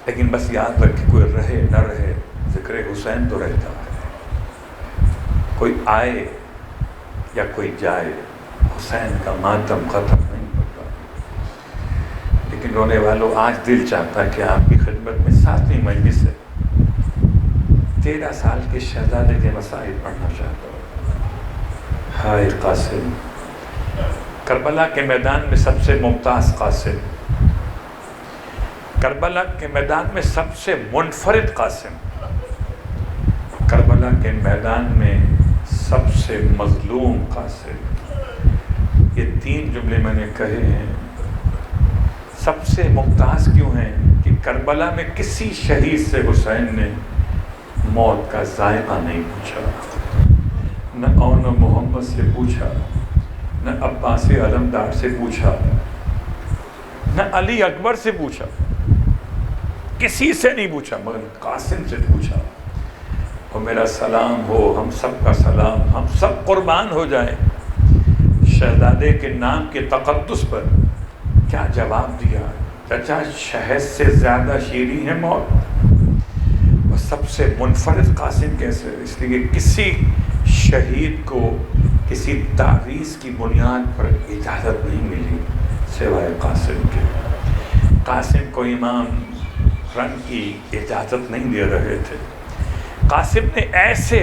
لیکن بس یاد رکھ کہ کوئی رہے نہ رہے ذکر حسین تو رہتا ہے، کوئی آئے یا کوئی جائے، حسین کا ماتم ختم نہیں ہوتا۔ لیکن رونے والوں، آج دل چاہتا ہے کہ آپ کی خدمت میں 7ویں مجلس ہے، 13 سال کے شہزادے کے مسائل پڑھنا چاہتا ہوں۔ ہائے قاسم، کربلا کے میدان میں سب سے ممتاز قاسم، کربلا کے میدان میں سب سے منفرد قاسم، کربلا کے میدان میں سب سے مظلوم قاسم۔ یہ 3 جملے میں نے کہے ہیں۔ سب سے ممتاز کیوں ہیں؟ کہ کربلا میں کسی شہید سے حسین نے موت کا ذائقہ نہیں پوچھا، نہ اون محمد سے پوچھا، نہ عباس علمدار سے پوچھا، نہ علی اکبر سے پوچھا، کسی سے نہیں پوچھا، مگر قاسم سے پوچھا۔ اور میرا سلام ہو، ہم سب کا سلام، ہم سب قربان ہو جائیں شہزادے کے نام کے تقدس پر۔ کیا جواب دیا؟ چچا شہد سے زیادہ شیریں ہے موت، اور سب سے منفرد قاسم کیسے؟ اس لیے کسی شہید کو کسی تعویذ کی بنیاد پر اجازت نہیں ملی سوائے قاسم کے۔ قاسم کو امام رنگ کی اجازت نہیں دے رہے تھے۔ قاسم نے ایسے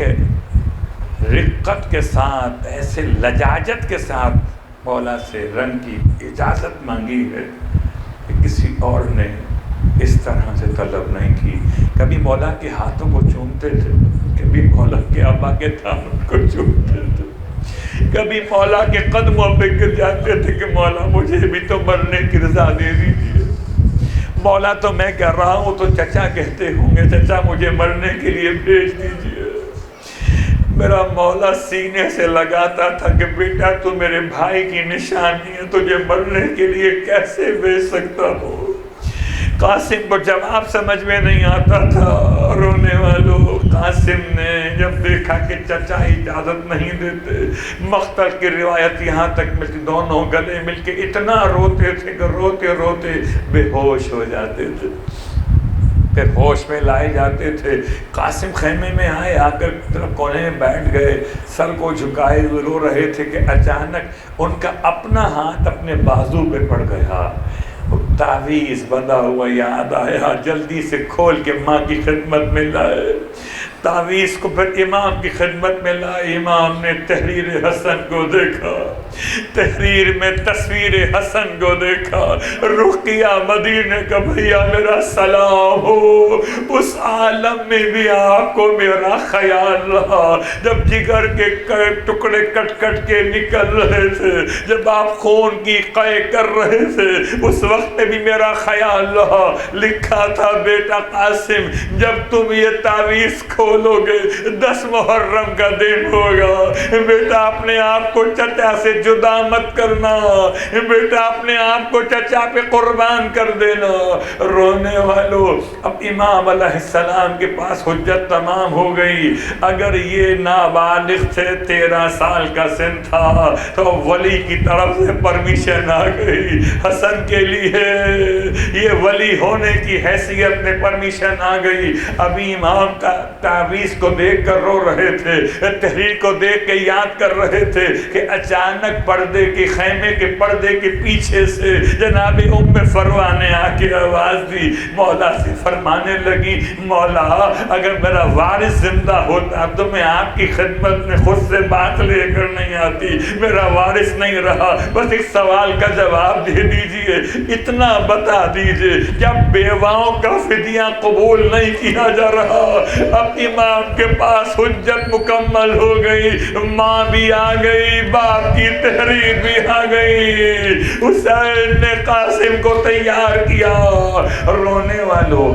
رقت کے ساتھ، ایسے لجاجت کے ساتھ مولا سے رنگ کی اجازت مانگی ہے کہ کسی اور نے اس طرح سے طلب نہیں کی۔ کبھی مولا کے ہاتھوں کو چومتے تھے، کبھی مولا کے ابا کے دامن کو چومتے تھے، کبھی مولا کے قدموں پہ گر جاتے تھے کہ مولا مجھے بھی تو مرنے کی رضا دے دیجیے۔ مولا تو میں کہہ رہا ہوں تو چچا کہتے ہوں گے، چچا مجھے مرنے کے لیے بھیج دیجیے۔ میرا مولا سینے سے لگاتا تھا کہ بیٹا تو میرے بھائی کی نشانی ہے، تجھے مرنے کے لیے کیسے بھیج سکتا ہوں؟ قاسم کو جواب سمجھ میں نہیں آتا تھا۔ رونے والوں، قاسم نے جب دیکھا دیکھا کہ چچا اجازت نہیں دیتے. مقتل کی روایت یہاں تک ملتی دونوں گلے مل کے اتنا روتے تھے کہ روتے روتے بے ہوش ہو جاتے تھے. پھر ہوش میں لائے جاتے تھے. قاسم خیمے میں آئے, آ کر کونے میں بیٹھ گئے, سر کو جھکائے ہوئے رو رہے تھے کہ اچانک ان کا اپنا ہاتھ اپنے بازو پہ پڑ گیا. تعویذ بندھا ہوا یاد آیا, جلدی سے کھول کے ماں کی خدمت میں لائے. تعویذ کو پھر امام کی خدمت میں لائے. امام نے تحریر حسن کو دیکھا, تحریر میں تصویر حسن کو دیکھا, رخ کیا مدینے کا, بھیا میرا سلام ہو. اس عالم میں بھی آپ کو میرا خیال رہا جب جگر کے ٹکڑے کٹ کٹ کے نکل رہے تھے, جب آپ خون کی قے کر رہے تھے, اس وقت میں بھی میرا خیال رہا. لکھا تھا بیٹا قاسم جب تم یہ تعویذ کھولو گے 10 محرم کا دن ہوگا, بیٹا اپنے آپ کو چچا سے جدا مت کرنا, بیٹا اپنے آپ کو چچا پہ قربان کر دینا. رونے والوں, اب امام علیہ السلام کے پاس حجت تمام ہو گئی. اگر یہ نابالغ تھے, 13 سال کا سن تھا, تو ولی کی طرف سے پرمیشن آ گئی حسن کے لیے. یہ ولی ہونے کی حیثیت میں پرمیشن آ گئی. ابھی امام کا تعویذ کو دیکھ کر رو رہے تھے, تحریر کو دیکھ کے یاد کر رہے تھے کہ اچانک پردے کے خیمے کے پردے کے پیچھے سے جناب ام فروہ نے آ کے آواز دی. مولا سے فرمانے لگی, مولا اگر میرا وارث زندہ ہوتا تو میں آپ کی خدمت میں خود سے بات لے کر نہیں آتی. میرا وارث نہیں رہا, بس ایک سوال کا جواب دے دیجئے, اتنا بتا دیجئے کیا بیواؤں کا فدیہ قبول نہیں کیا جا رہا؟ اب امام کے پاس حجت مکمل ہو گئی, ماں بھی آ گئی, باپ کی تحریر بھی آ گئی. حسین نے قاسم کو تیار کیا. رونے والوں,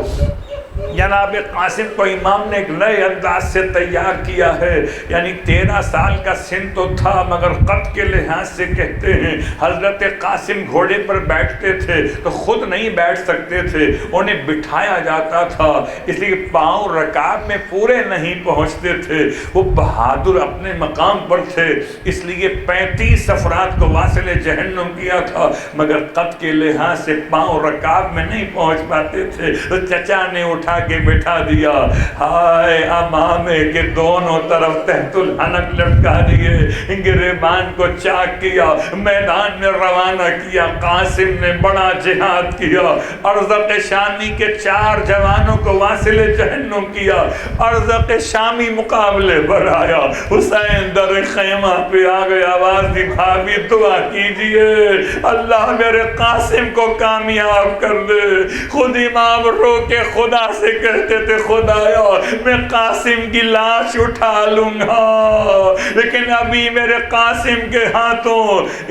جناب قاسم کو امام نے ایک نئے انداز سے تیار کیا ہے. یعنی 13 سال کا سن تو تھا, مگر قد کے لحاظ سے کہتے ہیں حضرت قاسم گھوڑے پر بیٹھتے تھے تو خود نہیں بیٹھ سکتے تھے, انہیں بٹھایا جاتا تھا, اس لیے پاؤں رکاب میں پورے نہیں پہنچتے تھے. وہ بہادر اپنے مقام پر تھے, اس لیے 35 افراد کو واصل جہنم کیا تھا, مگر قد کے لحاظ سے پاؤں رکاب میں نہیں پہنچ پاتے تھے. تو چچا نے اٹھا کے بٹھا دیا. ہائے امامے کے دونوں طرف تحت الحنک لٹکا دیے, گریبان کو چاک کیا, میدان میں روانہ کیا. قاسم نے بڑا جہاد کیا, ارزق شامی کے 4 جوانوں کو واصل جہنم کیا. ارزق شامی مقابلے پر آیا, حسین در خیمہ پہ آ گیا, آواز دی بھابی دعا کیجئے اللہ میرے قاسم کو کامیاب کر دے. خود امام رو کے خدا سے کہتے تھے, خدایا میں قاسم کی لاش اٹھا لوں گا, لیکن ابھی میرے قاسم کے ہاتھوں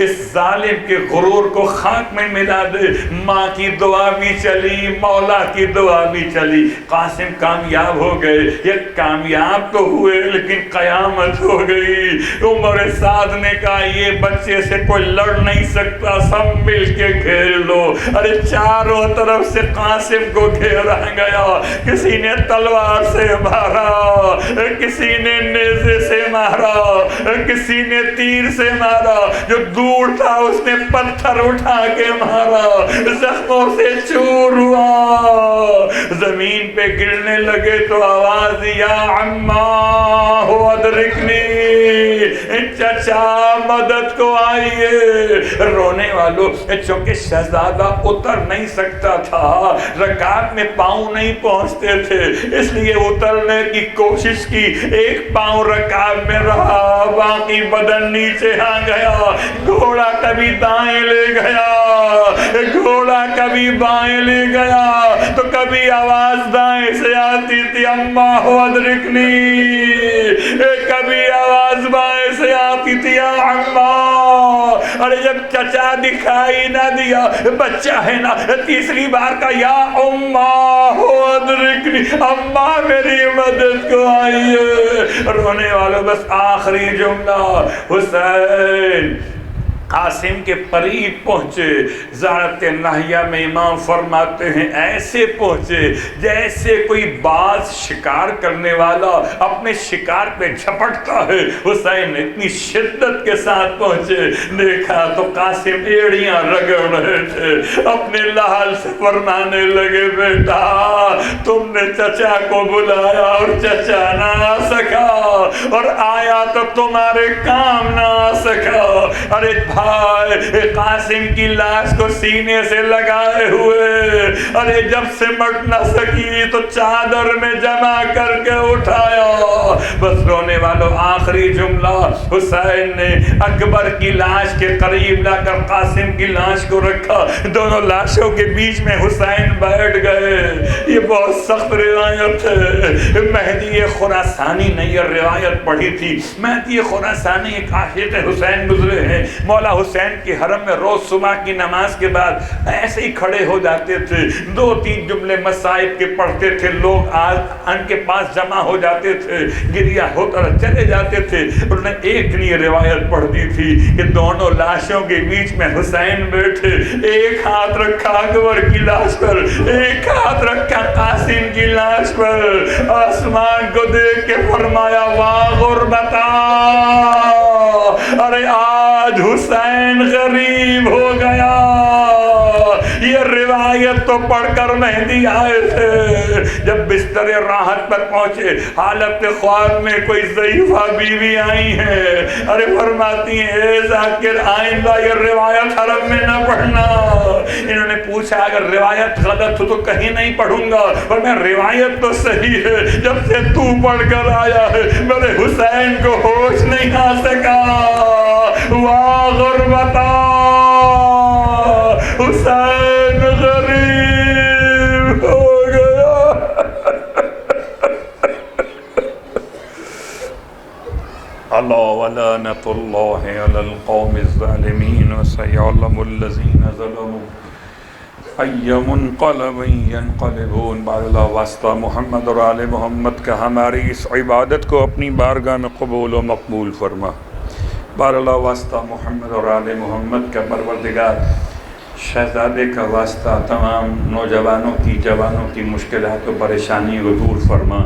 اس ظالم کے غرور کو خاک میں ملا دے. ماں کی دعا بھی چلی, مولا کی دعا بھی چلی. قاسم کامیاب ہو گئے. یہ کامیاب تو ہوئے لیکن قیامت ہو گئی. عمر سعد نے کہا یہ بچے سے کوئی لڑ نہیں سکتا, سب مل کے گھیر لو. ارے چاروں طرف سے قاسم کو گھیرا گیا. کسی نے تلوار سے مارا, کسی نے نیزے سے مارا, کسی نے تیر سے مارا, جو دور تھا اس نے پتھر اٹھا کے مارا, زخموں سے چور ہوا, زمین پہ گرنے لگے تو آواز یا عمّا ہو ادرکنی, چچا مدد کو آئیے. رونے والوں, چونکہ شہزادہ اتر نہیں سکتا تھا, رکاب میں پاؤں نہیں پہنچتے تھے, اس لیے اترنے کی کوشش کی. ایک پاؤں رکاب میں رہا, باقی بدن نیچے آ گیا. گھوڑا کبھی دائیں لے گیا, گھوڑا کبھی بائیں لے گیا, تو کبھی آواز دائیں سے آتی تھی اماں ہو ادرکنی, کبھی آواز بائیں سے آتی تھی اماں. ارے جب چچا دکھائی نہ دیا, بچہ ہے نا, تیسری بار کا یا اماں ہو ادرکنی, اماں میری مدد کو آئیے. رونے والوں بس آخری جملہ, حسین قاسم کے قریب پہنچے۔ زیارت ناہیہ میں امام فرماتے ہیں ایسے پہنچے جیسے کوئی باز شکار کرنے والا اپنے شکار پہ جھپٹتا ہے۔ حسین اتنی شدت کے ساتھ پہنچے، دیکھا تو قاسم ایڑیاں رگڑ رہے تھے، اپنے لحال سے فرمانے لگے بیٹا تم نے چچا کو بلایا اور چچا نہ آ سکا، اور آیا تو تمہارے کام نہ آ سکا۔ ارے بھائی قاسم کی لاش کو سینے سے لگائے ہوئے، ارے جب سمٹ نہ سکی تو چادر میں جمع کر کے اٹھایا۔ بس رونے والوں آخری جملہ، حسین نے اکبر کی لاش کے قریب لا کر قاسم کی لاش کو رکھا، دونوں لاشوں کے بیچ میں حسین بیٹھ گئے۔ یہ بہت سخت روایت ہے۔ مہدی خراسانی نے یہ روایت پڑھی تھی۔ مہدی خراسانی ایک عاشق حسین گزرے ہیں۔ مولا حسین کے حرم میں روز صبح کی نماز کے بعد ایسے ہی کھڑے ہو جاتے تھے، 2-3 جملے مصائب کے پڑھتے تھے، لوگ ان کے پاس جمع ہو جاتے تھے، گریہ ہوتا چلے جاتے تھے۔ انہوں نے ایک نہیں روایت پڑھ دی تھی کہ دونوں لاشوں کے بیچ میں حسین بیٹھے، ایک ہاتھ رکھا اکبر کی لاش پر، ایک ہاتھ رکھا قاسم کی لاش پر، آسمان کو دیکھ کے فرمایا واہ غربتا، ارے آج حسین غریب ہو گیا۔ یہ روایت تو پڑھ کر مہدی آئے تھے، جب بستر راحت پر پہنچے حالت خواب میں کوئی ضعیفہ بیوی آئی ہیں، ارے فرماتی ہیں اے ذاکر آئندہ یہ روایت حرم میں نہ پڑھنا۔ انہوں نے پوچھا اگر روایت غلط ہو تو کہیں نہیں پڑھوں گا، پر میں روایت تو صحیح ہے، جب سے تو پڑھ کر آیا ہے میرے حسین کو ہوش نہیں آ سکا۔ واہ غربتا، حسین غریب ہو گیا۔ الا ولعنۃ اللہ علی القوم الظالمین وسیعلم الذین ظلموا ای منقلب ینقلبون۔ بعد اللہ واسطہ محمد اور آل محمد کا ہماری اس عبادت کو اپنی بارگاہ میں قبول و مقبول فرما۔ بار اللہ واسطہ محمد اور آل محمد کا پروردگار شہزادے کا واسطہ تمام نوجوانوں کی جوانوں کی مشکلات و پریشانی کو دور فرما،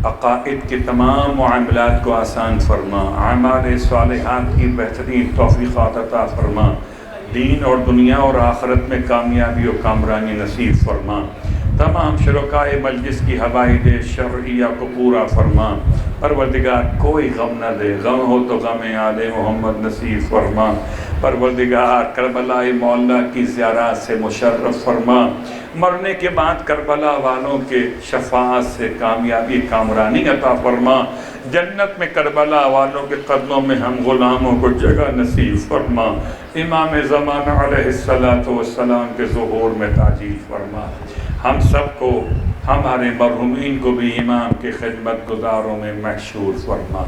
عقائد کے تمام معاملات کو آسان فرما، اعمال صالحات کی بہترین توفیقات عطا فرما، دین اور دنیا اور آخرت میں کامیابی و کامرانی نصیب فرما، تمام شرکائے مجلس کی حوائج شرعیہ کو پورا فرما۔ پروردگار کوئی غم نہ دے، غم ہو تو غم آل محمد نصیب فرما۔ پروردگار کربلا مولا کی زیارت سے مشرف فرما، مرنے کے بعد کربلا والوں کے شفاعت سے کامیابی کامرانی عطا فرما، جنت میں کربلا والوں کے قدموں میں ہم غلاموں کو جگہ نصیب فرما، امام زمانہ علیہ السلام کے ظہور میں تاجیل فرما۔ ہم سب کو ہمارے مرحومین کو بھی امام کی خدمت گزاروں میں محشور فرما۔